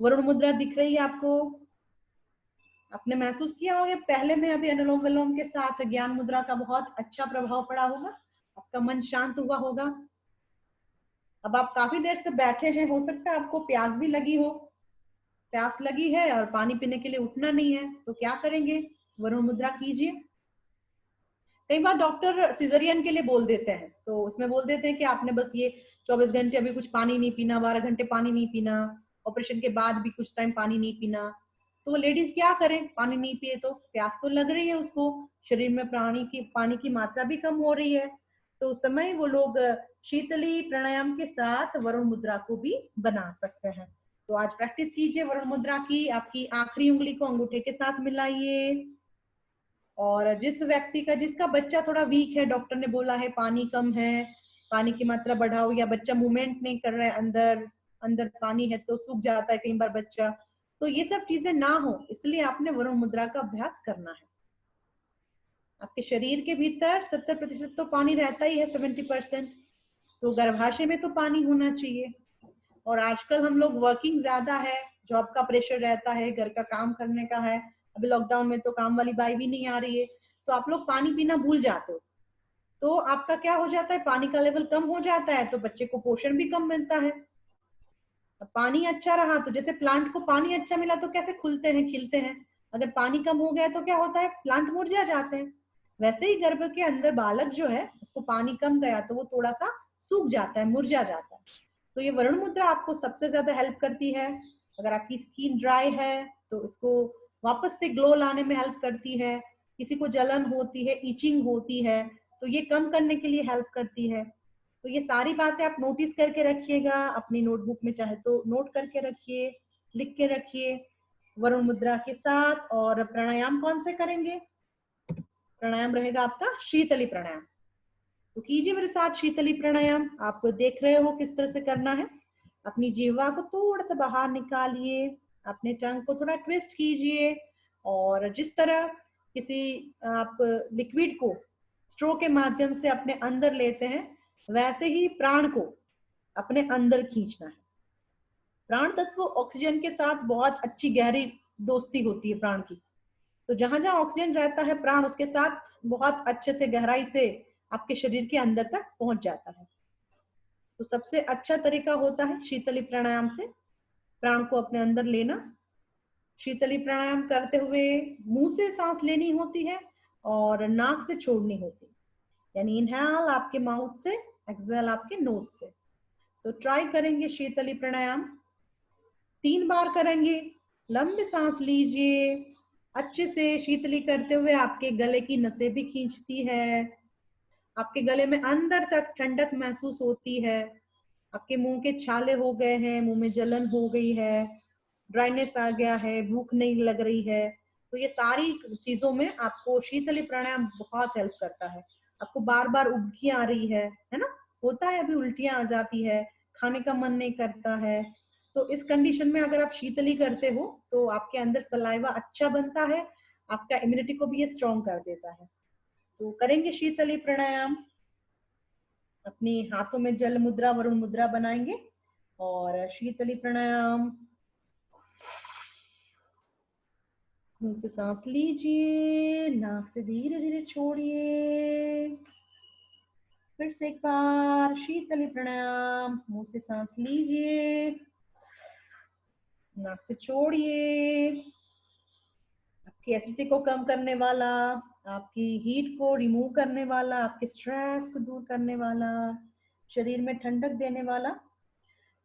वरुण मुद्रा दिख रही है आपको? आपने महसूस किया होगा पहले में अभी अनुलोम विलोम के साथ ज्ञान मुद्रा का बहुत अच्छा प्रभाव पड़ा होगा, आपका मन शांत हुआ होगा। अब आप काफी देर से बैठे हैं, हो सकता है आपको प्यास भी लगी हो, प्यास लगी है और पानी पीने के लिए उठना नहीं है, तो क्या करेंगे? वरुण मुद्रा कीजिए। कई बार डॉक्टर सिजेरियन के लिए बोल देते हैं, तो उसमें बोल देते हैं कि आपने बस ये 24 घंटे अभी कुछ पानी नहीं पीना, 12 घंटे पानी नहीं पीना, ऑपरेशन के बाद भी कुछ टाइम पानी नहीं पीना। तो लेडीज क्या करें? पानी नहीं पिए तो प्यास तो लग रही है उसको, शरीर में पानी की मात्रा भी कम हो रही है, तो उस समय वो लोग शीतली प्राणायाम के साथ वरुण मुद्रा को भी बना सकते हैं। तो आज प्रैक्टिस कीजिए वरुण मुद्रा की। आपकी आखिरी उंगली को अंगूठे के साथ मिलाइए, और जिस व्यक्ति का, जिसका बच्चा थोड़ा वीक है, डॉक्टर ने बोला है पानी कम है, पानी की मात्रा बढ़ाओ, या बच्चा मूवमेंट नहीं कर रहा है, अंदर अंदर पानी है तो सूख जाता है कई बार बच्चा, तो ये सब चीजें ना हो, इसलिए आपने वरुण मुद्रा का अभ्यास करना है। आपके शरीर के भीतर 70% तो पानी रहता ही है, 70%, तो गर्भाशय में तो पानी होना चाहिए। और आजकल हम लोग वर्किंग ज्यादा है, जॉब का प्रेशर रहता है, घर का काम करने का है, अभी लॉकडाउन में तो काम वाली बाई भी नहीं आ रही है, तो आप लोग पानी पीना भूल जाते हो, तो आपका क्या हो जाता है, पानी का लेवल कम हो जाता है, तो बच्चे को पोषण भी कम मिलता है। पानी अच्छा रहा तो, जैसे प्लांट को पानी अच्छा मिला तो कैसे खुलते हैं, खिलते हैं, अगर पानी कम हो गया तो क्या होता है, प्लांट मुरझा जाते हैं। वैसे ही गर्भ के अंदर बालक जो है, उसको पानी कम गया तो वो थोड़ा सा सूख जाता है, मुरझा जाता है। तो ये वरुण मुद्रा आपको सबसे ज्यादा हेल्प करती है। अगर आपकी स्किन ड्राई है तो इसको वापस से ग्लो लाने में हेल्प करती है। किसी को जलन होती है, इचिंग होती है, तो ये कम करने के लिए हेल्प करती है। तो ये सारी बातें आप नोटिस करके रखिएगा, अपनी नोटबुक में चाहे तो नोट करके रखिए, लिख के रखिए वरुण मुद्रा के साथ। और प्राणायाम कौन से करेंगे? प्राणायाम रहेगा आपका शीतली प्राणायाम। तो कीजिए मेरे साथ शीतली प्राणायाम। आप देख रहे हो किस तरह से करना है। अपनी जीवा को थोड़ा सा बाहर निकालिए, अपने टंग को थोड़ा ट्विस्ट कीजिए, और जिस तरह किसी आप लिक्विड को स्ट्रो के माध्यम से अपने अंदर लेते हैं, वैसे ही प्राण को अपने अंदर खींचना है। प्राण तत्व ऑक्सीजन के साथ बहुत अच्छी गहरी दोस्ती होती है प्राण की, तो जहां जहां ऑक्सीजन रहता है, प्राण उसके साथ बहुत अच्छे से गहराई से आपके शरीर के अंदर तक पहुंच जाता है। तो सबसे अच्छा तरीका होता है शीतली प्राणायाम से प्राण को अपने अंदर लेना। शीतली प्राणायाम करते हुए मुंह से सांस लेनी होती है और नाक से छोड़नी होती है, यानी इनहेल आपके माउथ से, एक्सहेल आपके नोज से। तो ट्राई करेंगे शीतली प्राणायाम 3 बार करेंगे। लंबी सांस लीजिए, अच्छे से शीतली करते हुए आपके गले की नसें भी खींचती है, आपके गले में अंदर तक ठंडक महसूस होती है। आपके मुंह के छाले हो गए हैं, मुंह में जलन हो गई है, ड्राइनेस आ गया है, भूख नहीं लग रही है, तो ये सारी चीजों में आपको शीतली प्राणायाम बहुत हेल्प करता है। आपको बार बार उल्टियां आ रही है ना, होता है अभी उल्टियां आ जाती है, खाने का मन नहीं करता है, तो इस कंडीशन में अगर आप शीतली करते हो तो आपके अंदर सलाइवा अच्छा बनता है, आपका इम्यूनिटी को भी ये स्ट्रॉन्ग कर देता है। तो करेंगे शीतली प्राणायाम। अपने हाथों में जल मुद्रा, वरुण मुद्रा बनाएंगे और शीतली प्राणायाम। मुंह से सांस लीजिए, नाक से धीरे धीरे छोड़िए। फिर से एक बार शीतली प्राणायाम। मुंह से सांस लीजिए, नाक से छोड़िए। आपकी एसिडिटी को कम करने वाला, आपकी हीट को रिमूव करने वाला, आपके स्ट्रेस को दूर करने वाला, शरीर में ठंडक देने वाला।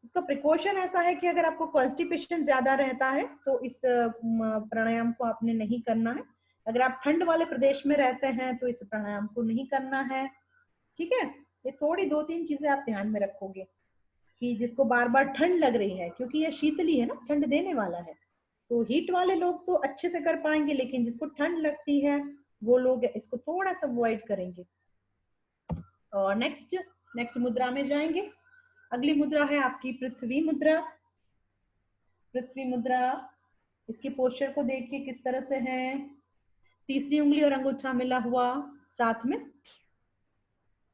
इसका प्रिकॉशन ऐसा है कि अगर आपको कॉन्स्टिपेशन ज्यादा रहता है तो इस प्राणायाम को आपने नहीं करना है। अगर आप ठंड वाले प्रदेश में रहते हैं तो इस प्राणायाम को नहीं करना है। ठीक है, ये थोड़ी 2-3 चीजें आप ध्यान में रखोगे कि जिसको बार बार ठंड लग रही है, क्योंकि ये शीतली है ना, ठंड देने वाला है, तो हीट वाले लोग तो अच्छे से कर पाएंगे, लेकिन जिसको ठंड लगती है वो लोग इसको थोड़ा सा अवॉइड करेंगे। और नेक्स्ट नेक्स्ट मुद्रा में जाएंगे। अगली मुद्रा है आपकी पृथ्वी मुद्रा। पृथ्वी मुद्रा, इसकी पोस्चर को देखिए किस तरह से है। तीसरी उंगली और अंगूठा मिला हुआ साथ में।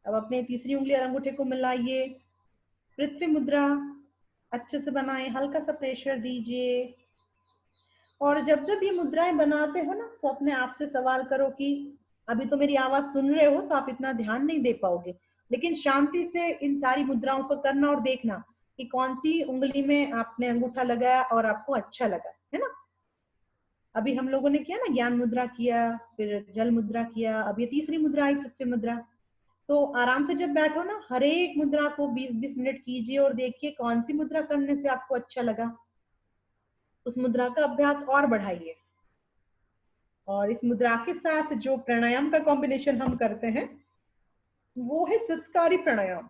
अब अपने तीसरी उंगली और अंगूठे को मिलाइए। पृथ्वी मुद्रा अच्छे से बनाए, हल्का सा प्रेशर दीजिए। और जब जब ये मुद्राएं बनाते हो ना, तो अपने आप से सवाल करो कि अभी तो मेरी आवाज सुन रहे हो तो आप इतना ध्यान नहीं दे पाओगे, लेकिन शांति से इन सारी मुद्राओं को करना और देखना कि कौन सी उंगली में आपने अंगूठा लगाया और आपको अच्छा लगा, है ना। अभी हम लोगों ने किया ना, ज्ञान मुद्रा किया, फिर जल मुद्रा किया, अब ये तीसरी मुद्रा आई पृथ्वी मुद्रा। तो आराम से जब बैठो ना, हर एक मुद्रा को 20-20 मिनट कीजिए और देखिए कौन सी मुद्रा करने से आपको अच्छा लगा, उस मुद्रा का अभ्यास और बढ़ाइए। और इस मुद्रा के साथ जो प्राणायाम का कॉम्बिनेशन हम करते हैं वो है सत्कारी प्राणायाम।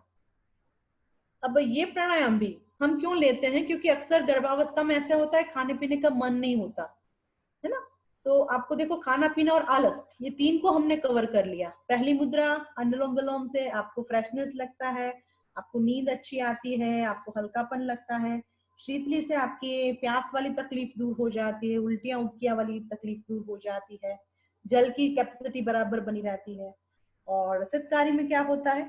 अब ये प्राणायाम भी हम क्यों लेते हैं, क्योंकि अक्सर गर्भावस्था में ऐसा होता है खाने पीने का मन नहीं होता है ना। तो आपको देखो, खाना पीना और आलस, ये 3 को हमने कवर कर लिया। पहली मुद्रा अनुलोम विलोम से आपको फ्रेशनेस लगता है, आपको नींद अच्छी आती है, आपको हल्कापन लगता है। शीतली से आपकी प्यास वाली तकलीफ दूर हो जाती है, उल्टियां उल्टियां वाली तकलीफ दूर हो जाती है, जल की कैपेसिटी बराबर बनी रहती है। और सितकारी में क्या होता है,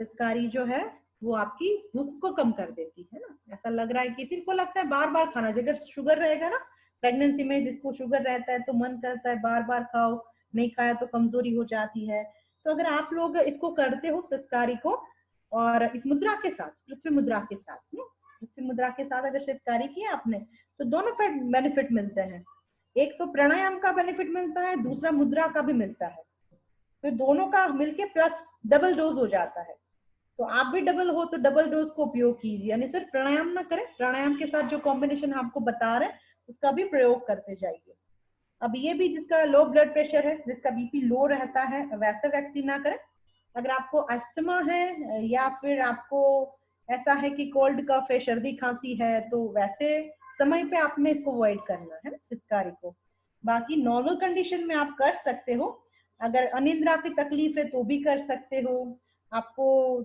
सितकारी जो है वो आपकी भूख को कम कर देती है ना। ऐसा लग रहा है, किसी को लगता है बार बार खाना, अगर शुगर रहेगा ना, प्रेगनेंसी में जिसको शुगर रहता है तो मन करता है बार बार खाओ, नहीं खाया तो कमजोरी हो जाती है। तो अगर आप लोग इसको करते हो सितकारी को, और इस मुद्रा के साथ, पृथ्वी मुद्रा के साथ, पृथ्वी मुद्रा के साथ अगर सितकारी किया आपने, तो दोनों बेनिफिट मिलते हैं। एक तो प्राणायाम का बेनिफिट मिलता है, दूसरा मुद्रा का भी मिलता है। तो दोनों का मिलके प्लस डबल डोज हो जाता है। तो आप भी डबल हो तो डबल डोज को उपयोग कीजिए, यानी सिर्फ प्राणायाम ना करें, प्राणायाम के साथ जो कॉम्बिनेशन आपको बता रहे हैं उसका भी प्रयोग करते जाइए। अब ये भी जिसका लो ब्लड प्रेशर है, जिसका बीपी लो रहता है, वैसे व्यक्ति ना करें। अगर आपको अस्थमा है या फिर आपको ऐसा है कि कोल्ड कफ है, सर्दी खांसी है, तो वैसे समय पे आपने इसको अवॉइड करना है सितकारी को। बाकी नॉर्मल कंडीशन में आप कर सकते हो। अगर अनिद्रा की तकलीफ है तो भी कर सकते हो। आपको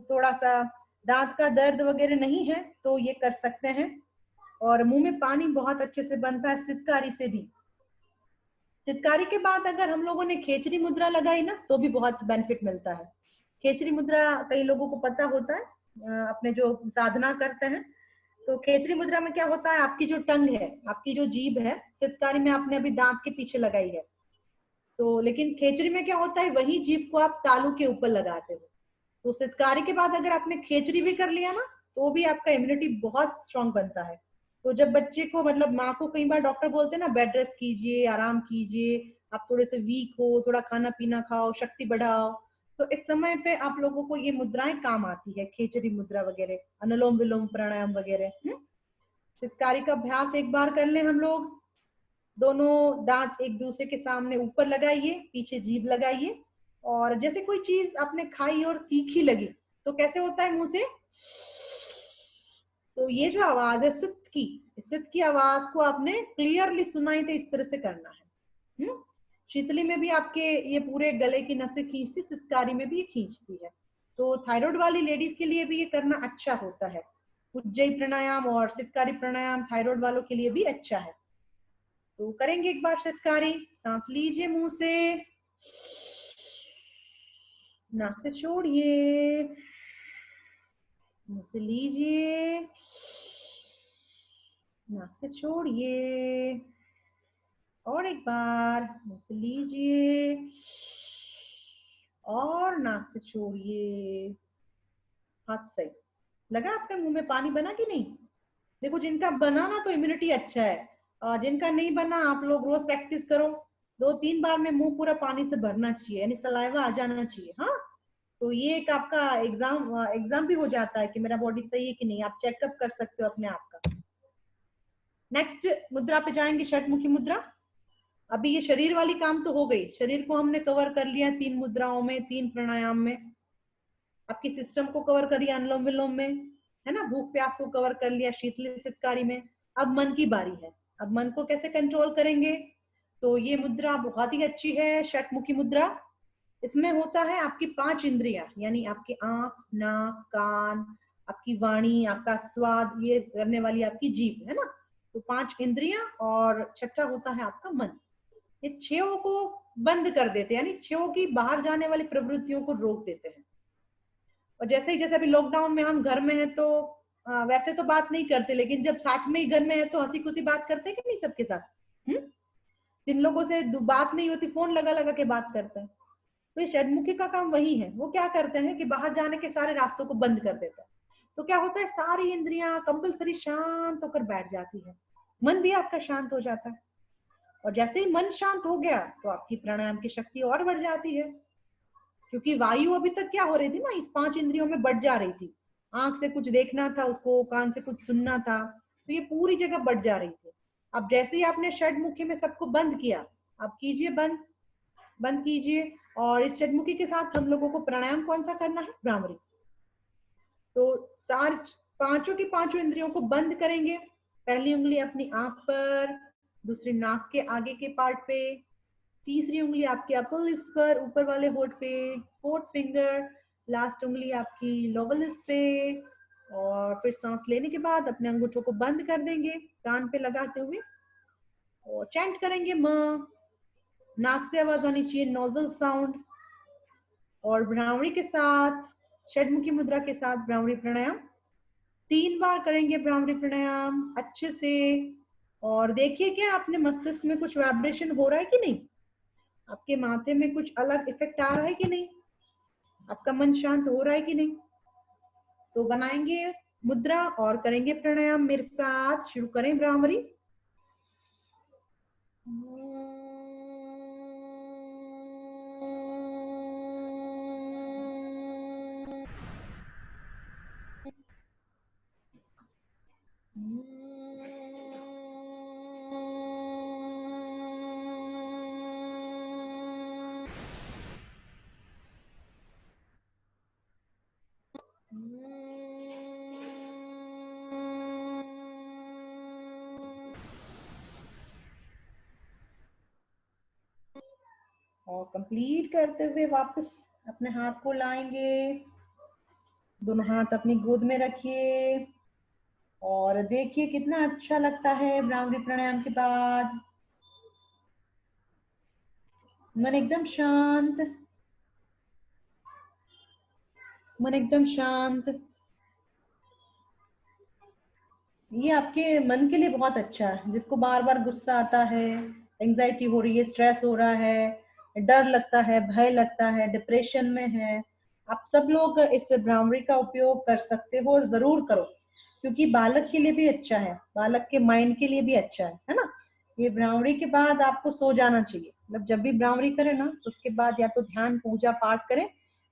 थोड़ा सा दांत का दर्द वगैरह नहीं है तो ये कर सकते हैं। और मुंह में पानी बहुत अच्छे से बनता है सितकारी से भी। सितकारी के बाद अगर हम लोगों ने खेचरी मुद्रा लगाई ना, तो भी बहुत बेनिफिट मिलता है। खेचरी मुद्रा कई लोगों को पता होता है, अपने जो साधना करते हैं। तो खेचरी मुद्रा में क्या होता है, आपकी जो टंग है, आपकी जो जीभ है, सितकारी में आपने अभी दांत के पीछे लगाई है, तो लेकिन खेचरी में क्या होता है, वही जीभ को आप तालू के ऊपर लगाते हो। तो सितकारी के बाद अगर आपने खेचरी भी कर लिया ना, तो भी आपका इम्यूनिटी बहुत स्ट्रांग बनता है। तो जब बच्चे को, मतलब माँ को कई बार डॉक्टर बोलते हैं ना, बेड रेस्ट कीजिए, आराम कीजिए, आप थोड़े से वीक हो, थोड़ा खाना पीना खाओ, शक्ति बढ़ाओ, तो इस समय पे आप लोगों को ये मुद्राएं काम आती है, खेचरी मुद्रा वगैरह, अनुलोम विलोम प्राणायाम वगैरह। सितकारी का अभ्यास एक बार कर लें हम लोग। दोनों दांत एक दूसरे के सामने ऊपर लगाइए, पीछे जीभ लगाइए, और जैसे कोई चीज आपने खाई और तीखी लगी तो कैसे होता है मुंह से, तो ये जो आवाज है सित की आवाज को आपने क्लियरली सुनाई, तो इस तरह से करना है। शीतली में भी आपके ये पूरे गले की नसें खींचती, सितकारी में भी ये खींचती है। तो थायराइड वाली लेडीज के लिए भी ये करना अच्छा होता है। उज्जयी प्राणायाम और सितकारी प्राणायाम थायराइड वालों के लिए भी अच्छा है। तो करेंगे एक बार सितकारी। सांस लीजिए मुंह से, नाक से छोड़िए, मुंह से लीजिए, नाक से छोड़िए, और एक बार मुंह से लीजिए और नाक से छोड़िए। हाथ सही लगा, आपके मुंह में पानी बना कि नहीं? देखो, जिनका बना ना तो इम्यूनिटी अच्छा है, और जिनका नहीं बना आप लोग रोज प्रैक्टिस करो, 2-3 बार में मुंह पूरा पानी से भरना चाहिए, यानी सलाइवा आ जाना चाहिए। हाँ, तो ये एक आपका एग्जाम भी हो जाता है कि मेरा बॉडी सही है कि नहीं, आप चेकअप कर सकते हो अपने आप का। नेक्स्ट मुद्रा पे जाएंगे, षटमुखी मुद्रा। अभी ये शरीर वाली काम तो हो गई, शरीर को हमने कवर कर लिया 3 मुद्राओं में, 3 प्राणायाम में। आपकी सिस्टम को कवर करिए अनुलोम विलोम में, है ना, भूख प्यास को कवर कर लिया शीतली सितकारी में। अब मन की बारी है, अब मन को कैसे कंट्रोल करेंगे। तो ये मुद्रा बहुत ही अच्छी है, षटमुखी मुद्रा। इसमें होता है आपकी 5 इंद्रियां, यानी आपकी आंख, नाक, कान, आपकी वाणी, आपका स्वाद, ये करने वाली आपकी जीभ, है ना। तो 5 इंद्रियां, और छठा होता है आपका मन। ये 6 को बंद कर देते हैं, यानी 6 की बाहर जाने वाली प्रवृत्तियों को रोक देते हैं। और जैसे अभी लॉकडाउन में हम घर में हैं तो वैसे तो बात नहीं करते, लेकिन जब साथ में ही घर में है तो हंसी खुशी बात करते हैं कि नहीं सबके साथ। जिन लोगों से बात नहीं होती फोन लगा लगा के बात करते हैं। तो ये षडमुखी का काम वही है, वो क्या करते हैं कि बाहर जाने के सारे रास्तों को बंद कर देते हैं। तो क्या होता है, सारी इंद्रियां कंपलसरी शांत होकर बैठ जाती है, मन भी आपका शांत हो जाता है। और जैसे ही मन शांत हो गया तो आपकी प्राणायाम की शक्ति और बढ़ जाती है, क्योंकि वायु अभी तक क्या हो रही थी ना, इस 5 इंद्रियों में बढ़ जा रही थी। आंख से कुछ देखना था उसको, कान से कुछ सुनना था, तो ये पूरी जगह बढ़ जा रही थी। अब जैसे ही आपने षडमुखी में सबको बंद किया, आप कीजिए बंद, बंद कीजिए। और इस षडमुखी के साथ हम लोगों को प्राणायाम कौन सा करना है, भ्रामरी। तो सार पांचों की पांचों इंद्रियों को बंद करेंगे। पहली उंगली अपनी आंख पर, दूसरी नाक के आगे के पार्ट पे, तीसरी उंगली आपके अपर लिप्स पर, ऊपर वाले होठ पे, फोर्थ फिंगर, लास्ट उंगली आपकी लोअर लिप्स पे। और फिर सांस लेने के बाद अपने अंगूठों को बंद कर देंगे कान पे लगाते हुए, और चैंट करेंगे म। नाक से आवाज आनी चाहिए, नोजल साउंड। और भ्रामरी के साथ, षडमुखी मुद्रा के साथ भ्रामरी प्राणायाम 3 बार करेंगे, भ्रामरी प्राणायाम अच्छे से। और देखिए क्या आपने मस्तिष्क में कुछ वाइब्रेशन हो रहा है कि नहीं, आपके माथे में कुछ अलग इफेक्ट आ रहा है कि नहीं, आपका मन शांत हो रहा है कि नहीं। तो बनाएंगे मुद्रा और करेंगे प्राणायाम मेरे साथ। शुरू करें भ्रामरी। और कंप्लीट करते हुए वापस अपने हाथ को लाएंगे, दोनों हाथ अपनी गोद में रखिए। और देखिए कितना अच्छा लगता है भ्रामरी प्राणायाम के बाद, मन एकदम शांत, मन एकदम शांत। ये आपके मन के लिए बहुत अच्छा है, जिसको बार बार गुस्सा आता है, एंजाइटी हो रही है, स्ट्रेस हो रहा है, डर लगता है, भय लगता है, डिप्रेशन में है, आप सब लोग इस भ्रामरी का उपयोग कर सकते हो, और जरूर करो, क्योंकि बालक के लिए भी अच्छा है, बालक के माइंड के लिए भी अच्छा है ना। ये भ्रामरी के बाद आपको सो जाना चाहिए, मतलब जब भी भ्रामरी करें ना, उसके बाद या तो ध्यान पूजा पाठ करें,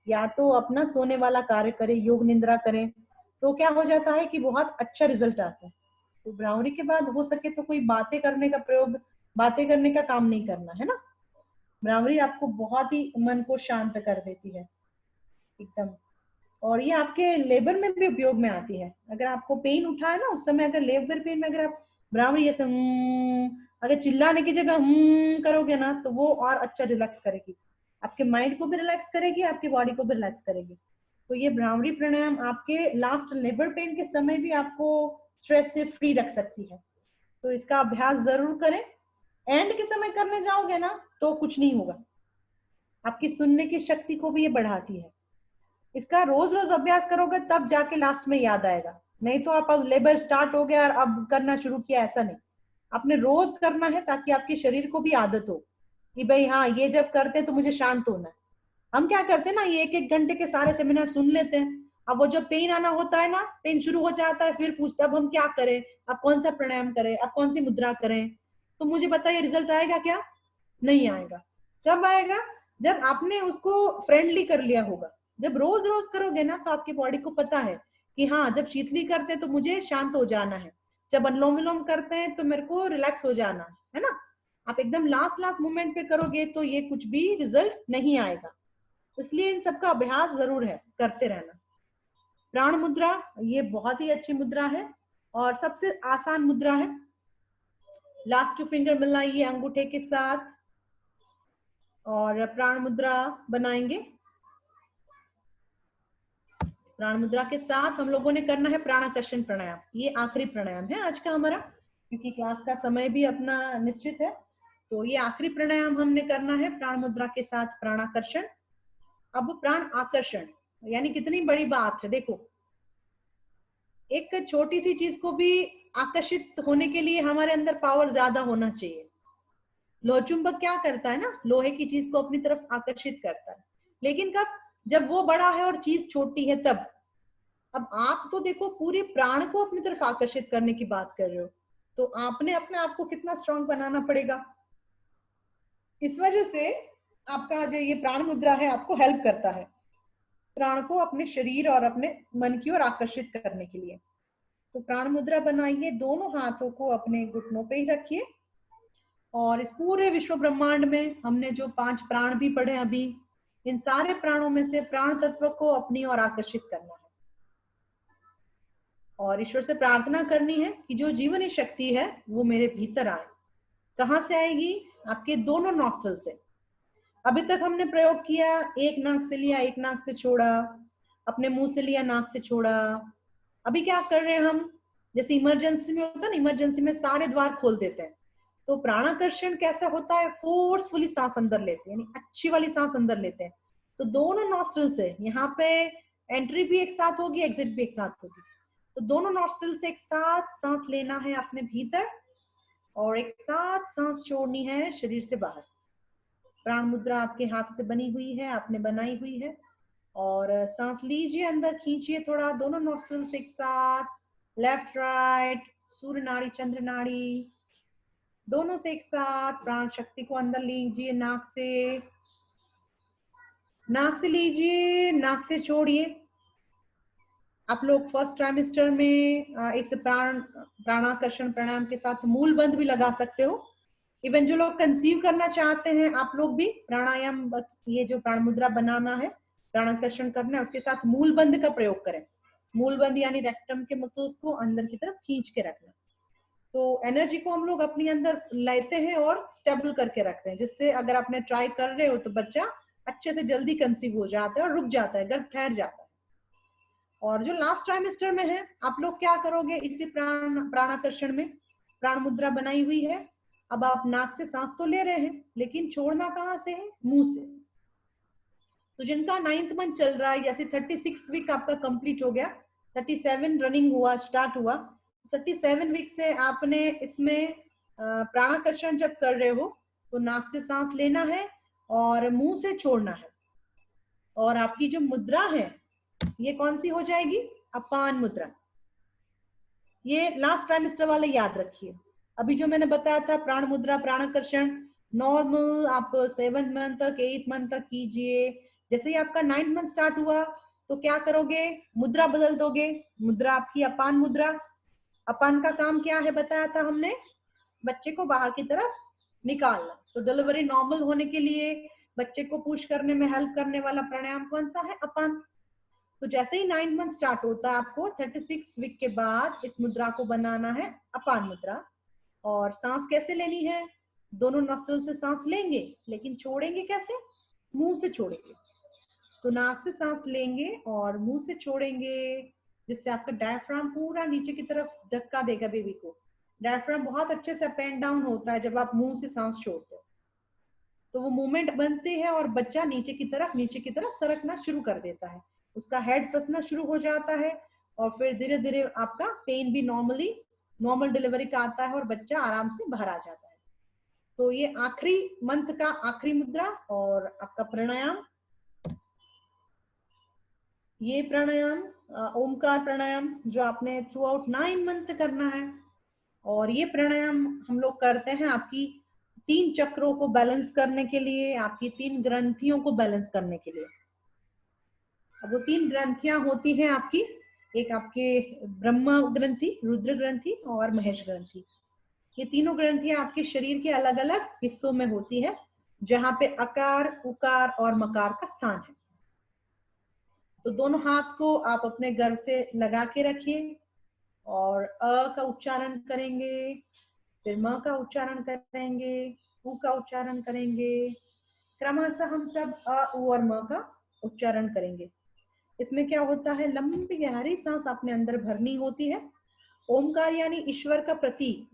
या तो अपना सोने वाला कार्य करें, योग निद्रा करें। तो क्या हो जाता है कि बहुत अच्छा रिजल्ट आता है। तो भ्रामरी के बाद हो सके तो कोई बातें करने का प्रयोग, बातें करने का काम नहीं करना है ना। भ्रामरी आपको बहुत ही मन को शांत कर देती है एकदम। और ये आपके लेबर में भी उपयोग में आती है, अगर आपको पेन उठा है ना उस समय, अगर लेबर पेन में अगर आप भ्रामरी ऐसे अगर चिल्लाने की जगह करोगे ना, तो वो और अच्छा रिलैक्स करेगी, आपके माइंड को भी रिलैक्स करेगी, आपकी बॉडी को भी रिलैक्स करेगी। तो ये भ्रामरी प्राणायाम आपके लास्ट लेबर पेन के समय भी आपको स्ट्रेस से फ्री रख सकती है। तो इसका अभ्यास जरूर करें। एंड के समय करने जाओगे ना तो कुछ नहीं होगा, आपकी सुनने की शक्ति को भी ये बढ़ाती है। इसका रोज रोज अभ्यास करोगे तब जाके लास्ट में याद आएगा, नहीं तो आप अब लेबर स्टार्ट हो गया और अब करना शुरू किया, ऐसा नहीं। आपने रोज करना है ताकि आपके शरीर को भी आदत हो कि भाई हाँ, ये जब करते हैं तो मुझे शांत होना है। हम क्या करते हैं ना, ये 1-1 घंटे के सारे सेमिनार सुन लेते हैं, अब वो जब पेन आना होता है ना, पेन शुरू हो जाता है, फिर पूछते अब हम क्या करें, अब कौन सा प्राणायाम करें, अब कौन सी मुद्रा करें। तो मुझे बताइए रिजल्ट आएगा क्या, नहीं आएगा। कब आएगा? जब आपने उसको फ्रेंडली कर लिया होगा। जब रोज रोज करोगे ना तो आपकी बॉडी को पता है कि हाँ, जब शीतली करते हैं तो मुझे शांत हो जाना है, जब अनुलोम विलोम करते हैं तो मेरे को रिलैक्स हो जाना है ना। आप एकदम लास्ट लास्ट मोमेंट पे करोगे तो ये कुछ भी रिजल्ट नहीं आएगा। इसलिए इन सबका अभ्यास जरूर है, करते रहना। प्राण मुद्रा ये बहुत ही अच्छी मुद्रा है और सबसे आसान मुद्रा है। लास्ट 2 फिंगर मिलाइए अंगूठे के साथ और प्राण मुद्रा बनाएंगे। प्राण मुद्रा के साथ हम लोगों ने करना है प्राणाकर्षण प्राणायाम। ये आखिरी प्राणायाम है आज का हमारा, क्योंकि क्लास का समय भी अपना निश्चित है। तो ये आखिरी प्राणायाम हमने करना है प्राण मुद्रा के साथ प्राणाकर्षण। अब प्राण आकर्षण, यानी कितनी बड़ी बात है। देखो, एक छोटी सी चीज को भी आकर्षित होने के लिए हमारे अंदर पावर ज्यादा होना चाहिए। लोह चुंबक क्या करता है ना, लोहे की चीज को अपनी तरफ आकर्षित करता है, लेकिन कब? जब वो बड़ा है और चीज छोटी है तब। अब आप तो देखो पूरे प्राण को अपनी तरफ आकर्षित करने की बात कर रहे हो, तो आपने अपने आप को कितना स्ट्रांग बनाना पड़ेगा। इस वजह से आपका जो ये प्राण मुद्रा है आपको हेल्प करता है प्राण को अपने शरीर और अपने मन की ओर आकर्षित करने के लिए। तो प्राण मुद्रा बनाइए, दोनों हाथों को अपने घुटनों पे ही रखिए और इस पूरे विश्व ब्रह्मांड में हमने जो 5 प्राण भी पढ़े अभी, इन सारे प्राणों में से प्राण तत्व को अपनी ओर आकर्षित करना है और ईश्वर से प्रार्थना करनी है कि जो जीवनी शक्ति है वो मेरे भीतर आए। कहाँ से आएगी? आपके दोनों नॉस्ट्रल से। अभी तक हमने प्रयोग किया, एक नाक से लिया, एक नाक से छोड़ा, अपने मुंह से लिया, नाक से छोड़ा। अभी क्या कर रहे हैं हम? जैसे इमरजेंसी में होता है ना, इमरजेंसी में सारे द्वार खोल देते हैं। तो प्राणाकर्षण कैसा होता है? फोर्सफुली सांस अंदर लेते हैं, यानी अच्छी वाली सांस अंदर लेते हैं। तो दोनों नॉस्ट्रल से यहाँ पे एंट्री भी एक साथ होगी, एग्जिट भी एक साथ होगी। तो दोनों नॉस्ट्रल से एक साथ सांस लेना है अपने भीतर और एक साथ सांस छोड़नी है शरीर से बाहर। प्राण मुद्रा आपके हाथ से बनी हुई है, आपने बनाई हुई है और सांस लीजिए, अंदर खींचिए थोड़ा, दोनों नॉस्ट्रल से एक साथ, लेफ्ट राइट, सूर्य नाड़ी चंद्र नाड़ी, दोनों से एक साथ। प्राण शक्ति को अंदर लीजिए, नाक से लीजिए, नाक से छोड़िए। आप लोग फर्स्ट ट्राइमेस्टर में इस प्राणाकर्षण प्राणायाम के साथ मूल बंध भी लगा सकते हो। इवन जो लोग कंसीव करना चाहते हैं, आप लोग भी प्राणायाम, ये जो प्राण मुद्रा बनाना है, प्राणाकर्षण करना है, उसके साथ मूल बंध का प्रयोग करें। मूल बंध यानी रेक्टम के मसल्स को अंदर की तरफ खींच के रखना। तो एनर्जी को हम लोग अपनी अंदर लेते हैं और स्टेबल करके रखते हैं, जिससे अगर आपने ट्राई कर रहे हो तो बच्चा अच्छे से जल्दी कंसीव हो जाता है और रुक जाता है, गर्भ ठहर जाता है। और जो लास्ट ट्राइमेस्टर में है, आप लोग क्या करोगे? इसी प्राणाकर्षण में प्राण मुद्रा बनाई हुई है। अब आप नाक से सांस तो ले रहे हैं, लेकिन छोड़ना कहाँ से है? मुंह से। तो जिनका 9th मंथ चल रहा है, जैसे 36 वीक आपका कंप्लीट हो गया, 37 रनिंग हुआ, स्टार्ट हुआ, 37 वीक से आपने इसमें प्राणाकर्षण जब कर रहे हो तो नाक से सांस लेना है और मुंह से छोड़ना है। और आपकी जो मुद्रा है ये कौन सी हो जाएगी? अपान मुद्रा। ये लास्ट ट्राइमेस्टर वाले याद रखिए। अभी जो मैंने बताया था प्राण मुद्रा प्राणाकर्षण नॉर्मल आप 7th मंथ तक 8th मंथ तक कीजिए। जैसे ही आपका 9th मंथ स्टार्ट हुआ तो क्या करोगे? मुद्रा बदल दोगे, मुद्रा आपकी अपान मुद्रा। अपान का काम क्या है बताया था हमने? बच्चे को बाहर की तरफ निकालना। तो डिलीवरी नॉर्मल होने के लिए बच्चे को पुश करने में हेल्प करने वाला प्राणायाम कौन सा है? अपान। तो जैसे ही 9th मंथ स्टार्ट होता है, आपको 36 वीक के बाद इस मुद्रा को बनाना है, अपान मुद्रा। और सांस कैसे लेनी है? दोनों नोस्ट्रल से सांस लेंगे, लेकिन छोड़ेंगे कैसे? मुंह से छोड़ेंगे। तो नाक से सांस लेंगे और मुंह से छोड़ेंगे, जिससे आपका डायफ्राम पूरा नीचे की तरफ धक्का देगा बेबी को। डायफ्राम बहुत अच्छे से अप एंड डाउन होता है जब आप मुंह से सांस छोड़ते हो, तो वो मूवमेंट बनती है और बच्चा नीचे की तरफ सरकना शुरू कर देता है, उसका हेड फंसना शुरू हो जाता है और फिर धीरे धीरे आपका पेन भी नॉर्मल डिलीवरी का आता है और बच्चा आराम से बाहर आ जाता है। तो ये आखिरी मंथ का आखिरी मुद्रा और आपका प्राणायाम, ये प्राणायाम ओमकार प्राणायाम जो आपने थ्रू आउट 9 मंथ करना है। और ये प्राणायाम हम लोग करते हैं आपकी तीन चक्रों को बैलेंस करने के लिए, आपकी तीन ग्रंथियों को बैलेंस करने के लिए। अब वो तीन ग्रंथियां होती हैं आपकी, एक आपके ब्रह्मा ग्रंथि, रुद्र ग्रंथि और महेश ग्रंथि। ये तीनों ग्रंथियां आपके शरीर के अलग अलग हिस्सों में होती है, जहां पे अकार, उकार और मकार का स्थान है। तो दोनों हाथ को आप अपने गर्भ से लगा के रखिए और अ का उच्चारण करेंगे, फिर म का उच्चारण करेंगे, उ का उच्चारण करेंगे। क्रमशः हम सब अ, उ और म का उच्चारण करेंगे। इसमें क्या होता है, लंबी गहरी सांस अपने अंदर भरनी होती है। ओमकार यानी ईश्वर का प्रतीक।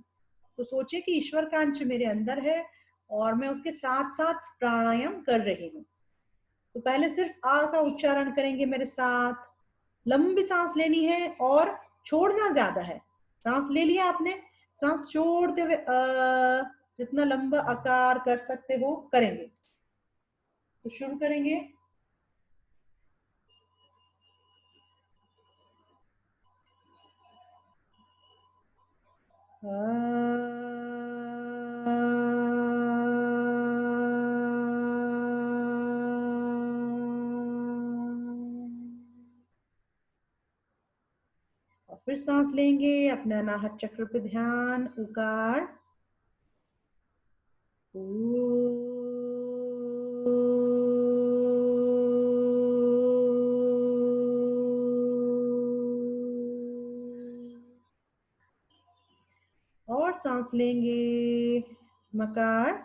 तो सोचिए कि ईश्वर का अंश मेरे अंदर है और मैं उसके साथ साथ प्राणायाम कर रही हूँ। तो पहले सिर्फ आ का उच्चारण करेंगे मेरे साथ। लंबी सांस लेनी है और छोड़ना ज्यादा है। सांस ले लिया आपने, सांस छोड़ते हुए जितना लंबा आकार कर सकते हो करेंगे। तो शुरू करेंगे। और फिर सांस लेंगे, अपने अनाहत चक्र पे ध्यान, उकार, और सांस लेंगे, मकार,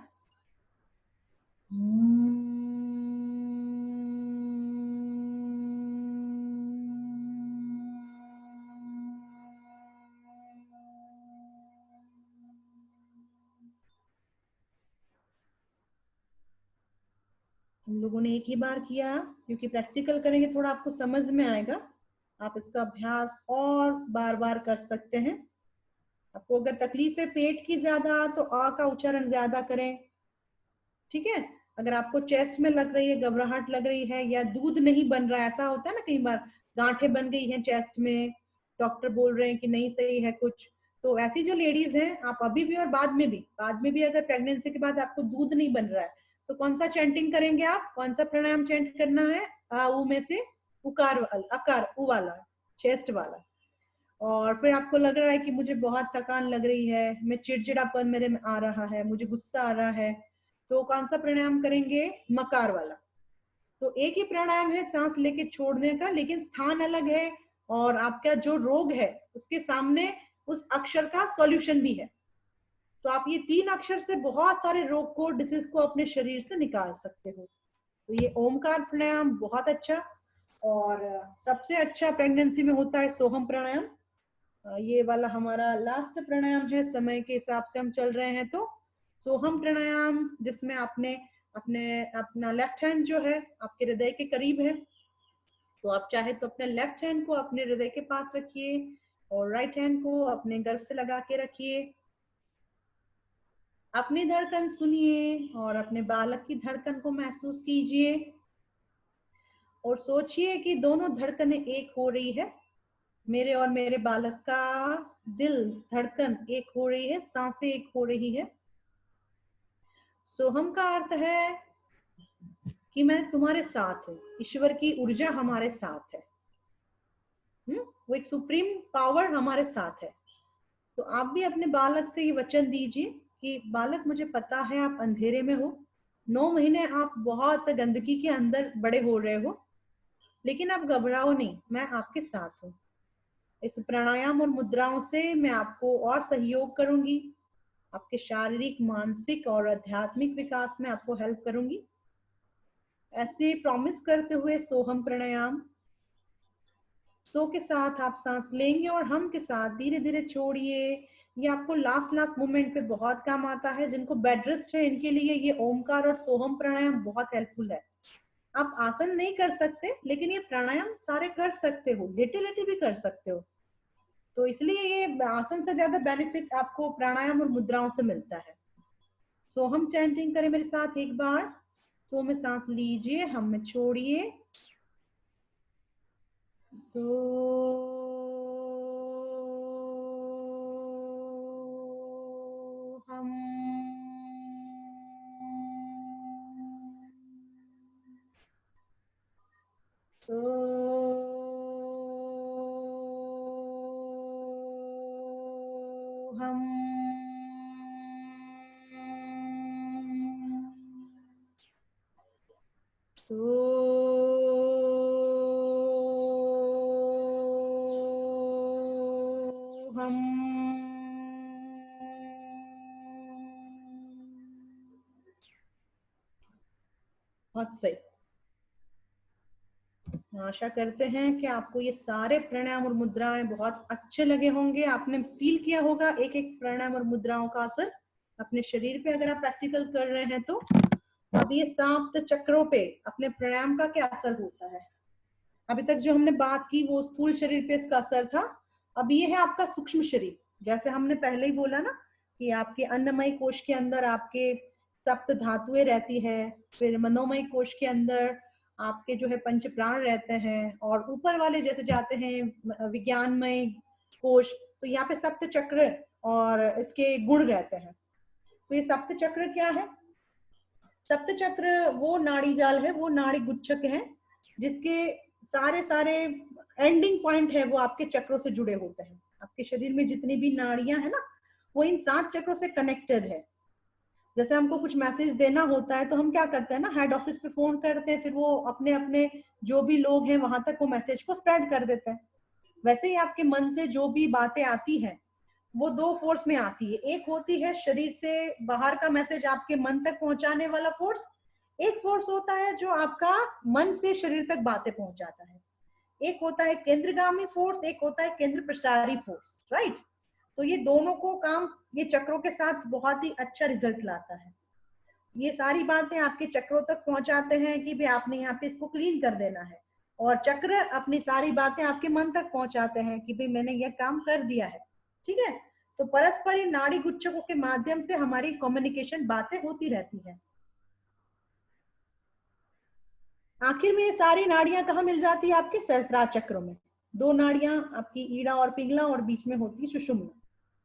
हम लोगों ने एक ही बार किया, क्योंकि प्रैक्टिकल करेंगे थोड़ा आपको समझ में आएगा। आप इसका अभ्यास और बार बार कर सकते हैं। आपको अगर तकलीफ है पेट की ज्यादा, तो आ का उच्चारण ज्यादा करें, ठीक है। अगर आपको चेस्ट में लग रही है, घबराहट लग रही है, या दूध नहीं बन रहा है, ऐसा होता है ना कई बार, गांठें बन गई हैं चेस्ट में, डॉक्टर बोल रहे हैं कि नहीं सही है कुछ, तो ऐसी जो लेडीज हैं, आप अभी भी और बाद में भी अगर प्रेगनेंसी के बाद आपको दूध नहीं बन रहा है, तो कौन सा चैंटिंग करेंगे आप, कौन सा प्राणायाम चैंट करना है, आ ऊ में से उकार, अकार ऊ वाला, चेस्ट वाला। और फिर आपको लग रहा है कि मुझे बहुत थकान लग रही है, मैं चिड़चिड़ापन मेरे में आ रहा है, मुझे गुस्सा आ रहा है, तो कौन सा प्राणायाम करेंगे, मकार वाला। तो एक ही प्राणायाम है सांस लेके छोड़ने का, लेकिन स्थान अलग है, और आपका जो रोग है उसके सामने उस अक्षर का सॉल्यूशन भी है। तो आप ये तीन अक्षर से बहुत सारे रोग को, डिसीज को अपने शरीर से निकाल सकते हो। तो ये ओमकार प्राणायाम बहुत अच्छा, और सबसे अच्छा प्रेगनेंसी में होता है सोहम प्राणायाम। ये वाला हमारा लास्ट प्राणायाम है, समय के हिसाब से हम चल रहे हैं। तो सोहम प्राणायाम, जिसमें आपने अपने अपना लेफ्ट हैंड जो है आपके हृदय के करीब है, तो आप चाहे तो अपने लेफ्ट हैंड को अपने हृदय के पास रखिए और राइट हैंड को अपने गर्भ से लगा के रखिए। अपनी धड़कन सुनिए और अपने बालक की धड़कन को महसूस कीजिए, और सोचिए कि दोनों धड़कनें एक हो रही है। मेरे और मेरे बालक का दिल धड़कन एक हो रही है, सांसें एक हो रही है। सोहम का अर्थ है कि मैं तुम्हारे साथ हूं, ईश्वर की ऊर्जा हमारे साथ है। वो एक सुप्रीम पावर हमारे साथ है। तो आप भी अपने बालक से ये वचन दीजिए कि बालक, मुझे पता है आप अंधेरे में हो, 9 महीने आप बहुत गंदगी के अंदर बड़े हो रहे हो, लेकिन आप घबराओ नहीं, मैं आपके साथ हूँ। इस प्राणायाम और मुद्राओं से मैं आपको और सहयोग करूंगी, आपके शारीरिक, मानसिक और आध्यात्मिक विकास में आपको हेल्प करूंगी। ऐसे प्रॉमिस करते हुए सोहम प्राणायाम, सो के साथ आप सांस लेंगे और हम के साथ धीरे धीरे छोड़िए। ये आपको लास्ट मोमेंट पे बहुत काम आता है। जिनको बेड रेस्ट है, इनके लिए ये ओमकार और सोहम प्राणायाम बहुत हेल्पफुल है। आप आसन नहीं कर सकते, लेकिन ये प्राणायाम सारे कर सकते हो, लेटे लेटे भी कर सकते हो। तो इसलिए ये आसन से ज्यादा बेनिफिट आपको प्राणायाम और मुद्राओं से मिलता है। सो हम चैंटिंग करें मेरे साथ एक बार। सो में सांस लीजिए, हम में छोड़िए। सो हम हम हम बहुत सही। आशा करते हैं कि आपको ये सारे प्राणायाम और मुद्राएं बहुत अच्छे लगे होंगे। आपने फील किया होगा एक एक प्राणायाम और मुद्राओं का असर अपने शरीर पे, अगर आप प्रैक्टिकल कर रहे हैं तो। अब ये सात चक्रों पे अपने प्राणायाम का क्या असर होता है? अभी तक जो हमने बात की वो स्थूल शरीर पे इसका असर था। अब ये है आपका सूक्ष्म शरीर। जैसे हमने पहले ही बोला ना कि आपके अन्नमय कोश के अंदर आपके सप्त धातुएं रहती है, फिर मनोमय कोश के अंदर आपके जो है पंच प्राण रहते हैं, और ऊपर वाले जैसे जाते हैं विज्ञानमय कोश, तो यहाँ पे सप्त चक्र और इसके गुण रहते हैं। तो ये सप्त चक्र क्या है? सप्त चक्र वो नाड़ी जाल है, वो नाड़ी गुच्छक है जिसके सारे सारे एंडिंग पॉइंट है वो आपके चक्रों से जुड़े होते हैं। आपके शरीर में जितनी भी नाड़ियां है ना, वो इन 7 चक्रों से कनेक्टेड है। जैसे हमको कुछ मैसेज देना होता है तो हम क्या करते हैं ना, हेड ऑफिस पे फोन करते हैं, फिर वो अपने अपने जो भी लोग हैं वहां तक वो मैसेज को स्प्रेड कर देते हैं। वैसे ही आपके मन से जो भी बातें आती हैं वो 2 फोर्स में आती है। एक होती है शरीर से बाहर का मैसेज आपके मन तक पहुंचाने वाला फोर्स, एक फोर्स होता है जो आपका मन से शरीर तक बातें पहुंचाता है। एक होता है केंद्रगामी फोर्स, एक होता है केंद्र प्रसारी फोर्स, राइट। तो ये दोनों को काम ये चक्रों के साथ बहुत ही अच्छा रिजल्ट लाता है। ये सारी बातें आपके चक्रों तक पहुंचाते हैं कि भाई आपने यहाँ पे इसको क्लीन कर देना है, और चक्र अपनी सारी बातें आपके मन तक पहुंचाते हैं कि भाई मैंने यह काम कर दिया है। ठीक है, तो परस्पर नाड़ी गुच्छकों के माध्यम से हमारी कम्युनिकेशन बातें होती रहती है। आखिर में ये सारी नाड़ियां कहाँ मिल जाती है? आपके सहस्त्रार चक्रों में। 2 नाड़ियां आपकी ईड़ा और पिंगला, और बीच में होती है सुषुम्ना।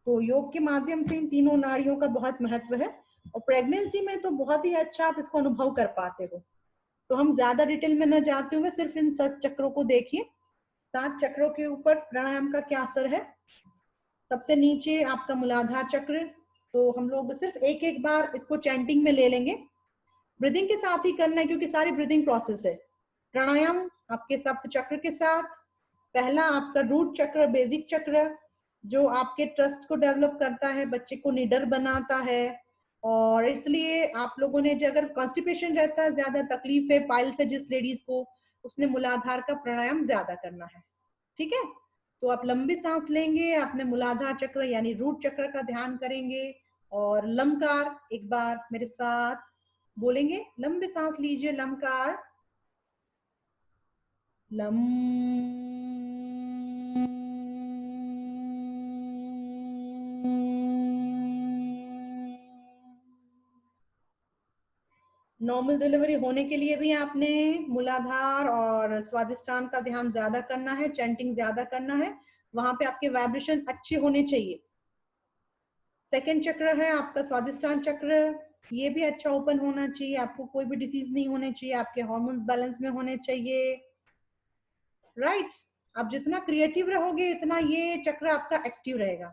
तो योग के माध्यम से इन तीनों नाड़ियों का बहुत महत्व है, और प्रेगनेंसी में तो बहुत ही अच्छा आप इसको अनुभव कर पाते हो। तो हम ज्यादा डिटेल में न जाते हुए सिर्फ इन 7 चक्रों को देखिए। 7 चक्रों के ऊपर प्राणायाम का क्या असर है? सबसे नीचे आपका मूलाधार चक्र, तो हम लोग सिर्फ एक एक बार इसको चैंटिंग में ले लेंगे। ब्रीदिंग के साथ ही करना है क्योंकि सारी ब्रीदिंग प्रोसेस है। प्राणायाम आपके सप्त चक्र के साथ। पहला आपका रूट चक्र, बेसिक चक्र, जो आपके ट्रस्ट को डेवलप करता है, बच्चे को निडर बनाता है। और इसलिए आप लोगों ने जो अगर कॉन्स्टिपेशन रहता है, ज्यादा तकलीफ है पाइल से जिस लेडीज को, उसने मूलाधार का प्राणायाम ज्यादा करना है। ठीक है, तो आप लंबी सांस लेंगे, अपने मूलाधार चक्र यानी रूट चक्र का ध्यान करेंगे, और लंकार एक बार मेरे साथ बोलेंगे। लंबी सांस लीजिए, लंकार, लम। नॉर्मल डिलीवरी होने के लिए भी आपने मूलाधार और स्वादिष्टान का ध्यान ज्यादा करना है, चैंटिंग ज्यादा करना है, वहां पे आपके वाइब्रेशन अच्छे होने चाहिए। सेकंड चक्र है आपका स्वादिष्टान चक्र, ये भी अच्छा ओपन होना चाहिए, आपको कोई भी डिसीज नहीं होने चाहिए, आपके हार्मोन्स बैलेंस में होने चाहिए, राइट। आप जितना क्रिएटिव रहोगे उतना ये चक्र आपका एक्टिव रहेगा।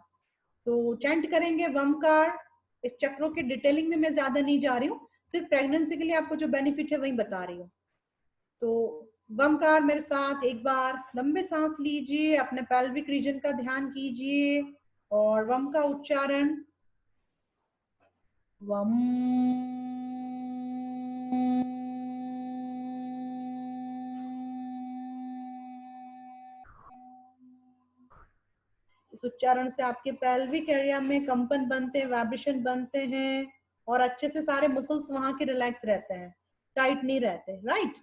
तो चैंट करेंगे वमकार। इस चक्रों के डिटेलिंग में मैं ज्यादा नहीं जा रही हूँ, सिर्फ प्रेगनेंसी के लिए आपको जो बेनिफिट है वही बता रही हूँ। तो वमकार मेरे साथ एक बार लंबे सांस लीजिए, अपने पेल्विक रीजन का ध्यान कीजिए, और वम का उच्चारण वम। इस उच्चारण से आपके पेल्विक एरिया में कंपन बनते हैं, वाइब्रेशन बनते हैं, और अच्छे से सारे मसल्स वहां के रिलैक्स रहते हैं, टाइट नहीं रहते, राइट।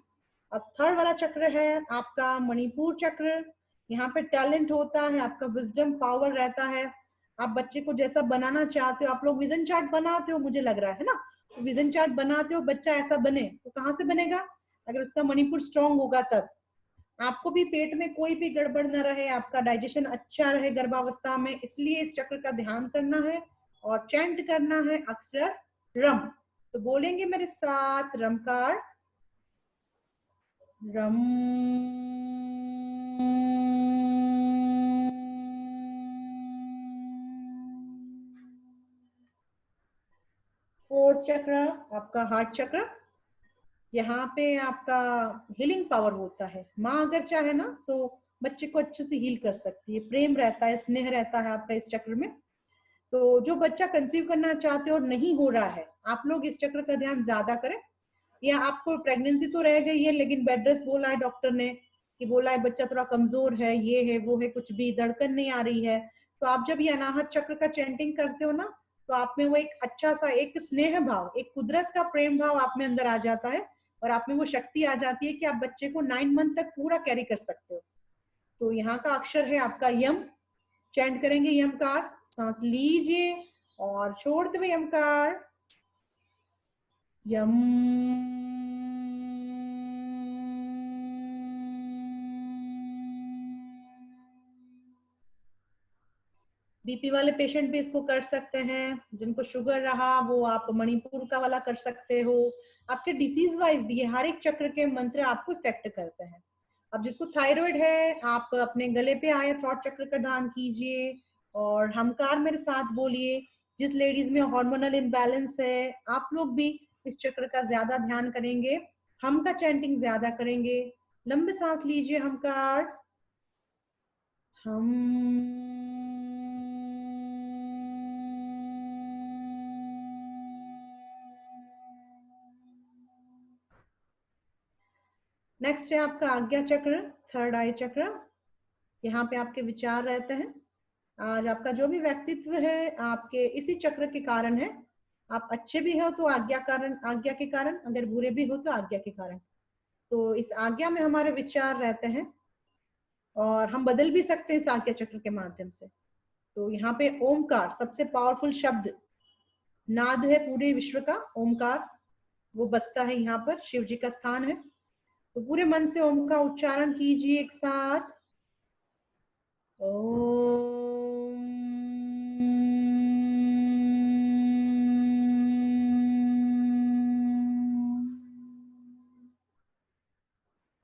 अब थर्ड वाला चक्र है आपका मणिपुर चक्र। यहाँ पे टैलेंट होता है, आपका विजडम पावर रहता है। आप बच्चे को जैसा बनाना चाहते हो, आप लोग विजन चार्ट बनाते हो मुझे लग रहा है ना, तो विजन चार्ट बनाते हो, बच्चा ऐसा बने, तो कहाँ से बनेगा? अगर उसका मणिपुर स्ट्रांग होगा तब। आपको भी पेट में कोई भी गड़बड़ न रहे, आपका डाइजेशन अच्छा रहे गर्भावस्था में, इसलिए इस चक्र का ध्यान करना है, और चैंट करना है अक्सर रम। तो बोलेंगे मेरे साथ रमकार, रम। फोर्थ चक्र आपका हार्ट चक्र। यहाँ पे आपका हीलिंग पावर होता है। माँ अगर चाहे ना तो बच्चे को अच्छे से हील कर सकती है। प्रेम रहता है, स्नेह रहता है आपका इस चक्र में। तो जो बच्चा कंसीव करना चाहते और नहीं हो रहा है, आप लोग इस चक्र का ध्यान ज्यादा करें। या आपको प्रेगनेंसी तो रह गई है लेकिन बेड रेस्ट बोला है डॉक्टर ने, कि बोला है बच्चा थोड़ा कमजोर है, ये है वो है, कुछ भी धड़कन नहीं आ रही है, तो आप जब ये अनाहत चक्र का चैंटिंग करते हो ना, तो आप में वो एक अच्छा सा एक स्नेह भाव, एक कुदरत का प्रेम भाव आप में अंदर आ जाता है। और आप में वो शक्ति आ जाती है कि आप बच्चे को 9 मंथ तक पूरा कैरी कर सकते हो। तो यहाँ का अक्षर है आपका यम। चैंट करेंगे यमकार। सांस लीजिए और छोड़ते हुए यमकार। यम। बीपी वाले पेशेंट भी इसको कर सकते हैं। जिनको शुगर रहा वो आप मणिपुर का वाला कर सकते हो। आपके डिसीज वाइज भी हर एक चक्र के मंत्र आपको इफेक्ट करते हैं। अब जिसको थायराइड है आप अपने गले पे आए थ्रॉट चक्र का ध्यान कीजिए और हमकार मेरे साथ बोलिए। जिस लेडीज में हार्मोनल इम्बैलेंस है आप लोग भी इस चक्र का ज्यादा ध्यान करेंगे, हम का चैंटिंग ज्यादा करेंगे। लंबे सांस लीजिए हमकार। हम। नेक्स्ट है आपका आज्ञा चक्र, थर्ड आई चक्र। यहाँ पे आपके विचार रहते हैं। आज आपका जो भी व्यक्तित्व है आपके इसी चक्र के कारण है। आप अच्छे भी हो तो आज्ञा कारण, आज्ञा के कारण, अगर बुरे भी हो तो आज्ञा के कारण। तो इस आज्ञा में हमारे विचार रहते हैं और हम बदल भी सकते हैं इस आज्ञा चक्र के माध्यम से। तो यहाँ पे ओमकार सबसे पावरफुल शब्द, नाद है पूरे विश्व का ओमकार, वो बसता है यहाँ पर, शिव जी का स्थान है। तो पूरे मन से ओम का उच्चारण कीजिए एक साथ। ओम।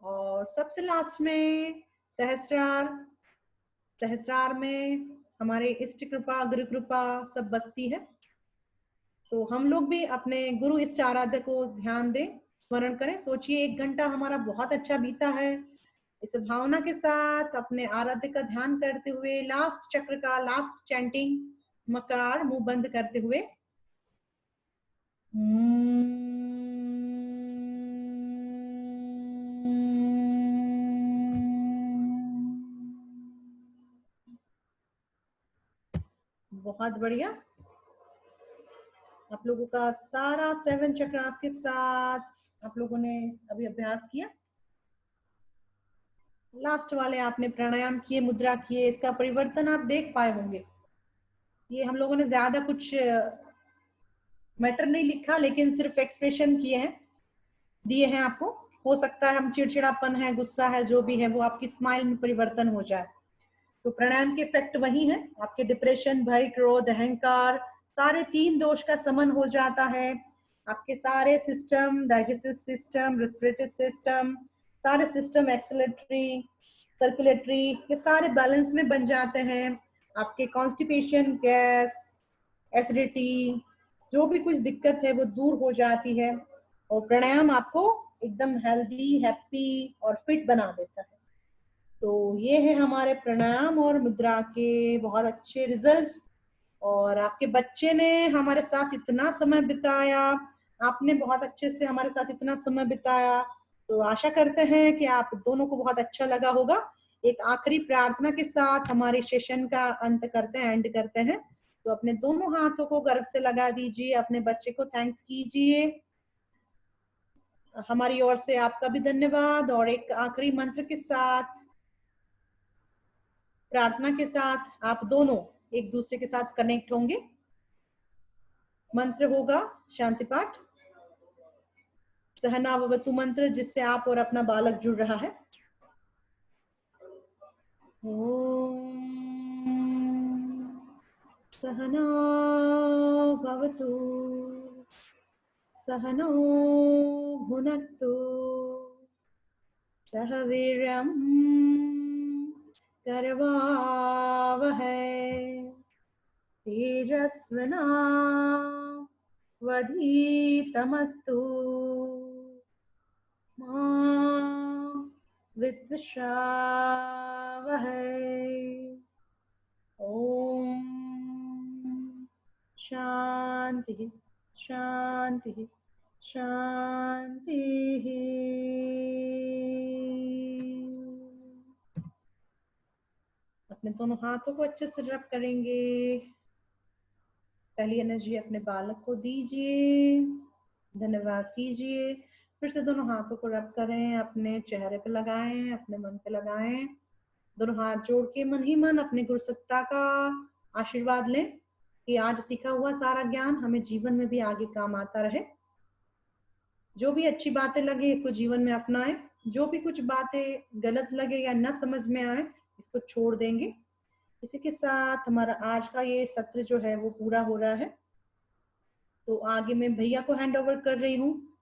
और सबसे लास्ट में सहस्त्रार। सहस्त्रार में हमारे इष्ट कृपा गुरु कृपा सब बसती है। तो हम लोग भी अपने गुरु इष्ट आराध्य को ध्यान दें, स्मरण करें। सोचिए 1 घंटा हमारा बहुत अच्छा बीता है। इस भावना के साथ अपने आराध्य का ध्यान करते हुए लास्ट चक्र का लास्ट चैंटिंग मकार मुंह बंद करते हुए। बहुत बढ़िया। आप लोगों का सारा 7 चक्रास के साथ आप लोगों ने अभी अभ्यास किया। लास्ट वाले आपने प्राणायाम किए, मुद्रा किए, इसका परिवर्तन आप देख पाए होंगे। ये हम लोगों ने ज्यादा कुछ मैटर नहीं लिखा लेकिन सिर्फ एक्सप्रेशन किए हैं, दिए हैं आपको। हो सकता है हम चिड़चिड़ापन है, गुस्सा है, जो भी है वो आपकी स्माइल में परिवर्तन हो जाए। तो प्राणायाम के इफेक्ट वही है, आपके डिप्रेशन, भय, क्रोध, अहंकार, सारे 3 दोष का समन हो जाता है। आपके सारे system, digestive system, respiratory system, सारे सिस्टम, एक्सेलेटरी, सर्कुलेटरी, ये सारे बैलेंस में बन जाते हैं। आपके कॉन्स्टिपेशन, गैस, एसिडिटी, जो भी कुछ दिक्कत है वो दूर हो जाती है। और प्राणायाम आपको एकदम हेल्दी, हैप्पी और फिट बना देता है। तो ये है हमारे प्राणायाम और मुद्रा के बहुत अच्छे रिजल्ट्स। और आपके बच्चे ने हमारे साथ इतना समय बिताया, आपने बहुत अच्छे से हमारे साथ इतना समय बिताया। तो आशा करते हैं कि आप दोनों को बहुत अच्छा लगा होगा। एक आखिरी प्रार्थना के साथ हमारे सेशन का अंत करते हैं, एंड करते हैं। तो अपने दोनों हाथों को गर्व से लगा दीजिए, अपने बच्चे को थैंक्स कीजिए। हमारी ओर से आपका भी धन्यवाद। और एक आखिरी मंत्र के साथ, प्रार्थना के साथ आप दोनों एक दूसरे के साथ कनेक्ट होंगे। मंत्र होगा शांति पाठ, सहनाववतु मंत्र, जिससे आप और अपना बालक जुड़ रहा है। ओम सहना भवतु, सहनो भुनक्तु, सह वीर्यं करवावहै तेजस्विनावधीतमस्तु मा विद्विषावहै। ओम शांति शांति शांति। अपने दोनों हाथों को अच्छे से रब करेंगे। पहली एनर्जी अपने बालक को दीजिए, धन्यवाद कीजिए। फिर से दोनों हाथों को रब करें, अपने चेहरे पे लगाएं, अपने मन पे लगाएं। दोनों हाथ जोड़ के मन ही मन अपने गुरु सत्ता का आशीर्वाद लें कि आज सीखा हुआ सारा ज्ञान हमें जीवन में भी आगे काम आता रहे। जो भी अच्छी बातें लगे इसको जीवन में अपनाएं, जो भी कुछ बातें गलत लगे या न समझ में आए इसको छोड़ देंगे। इसी के साथ हमारा आज का ये सत्र जो है वो पूरा हो रहा है। तो आगे मैं भैया को हैंड ओवर कर रही हूँ।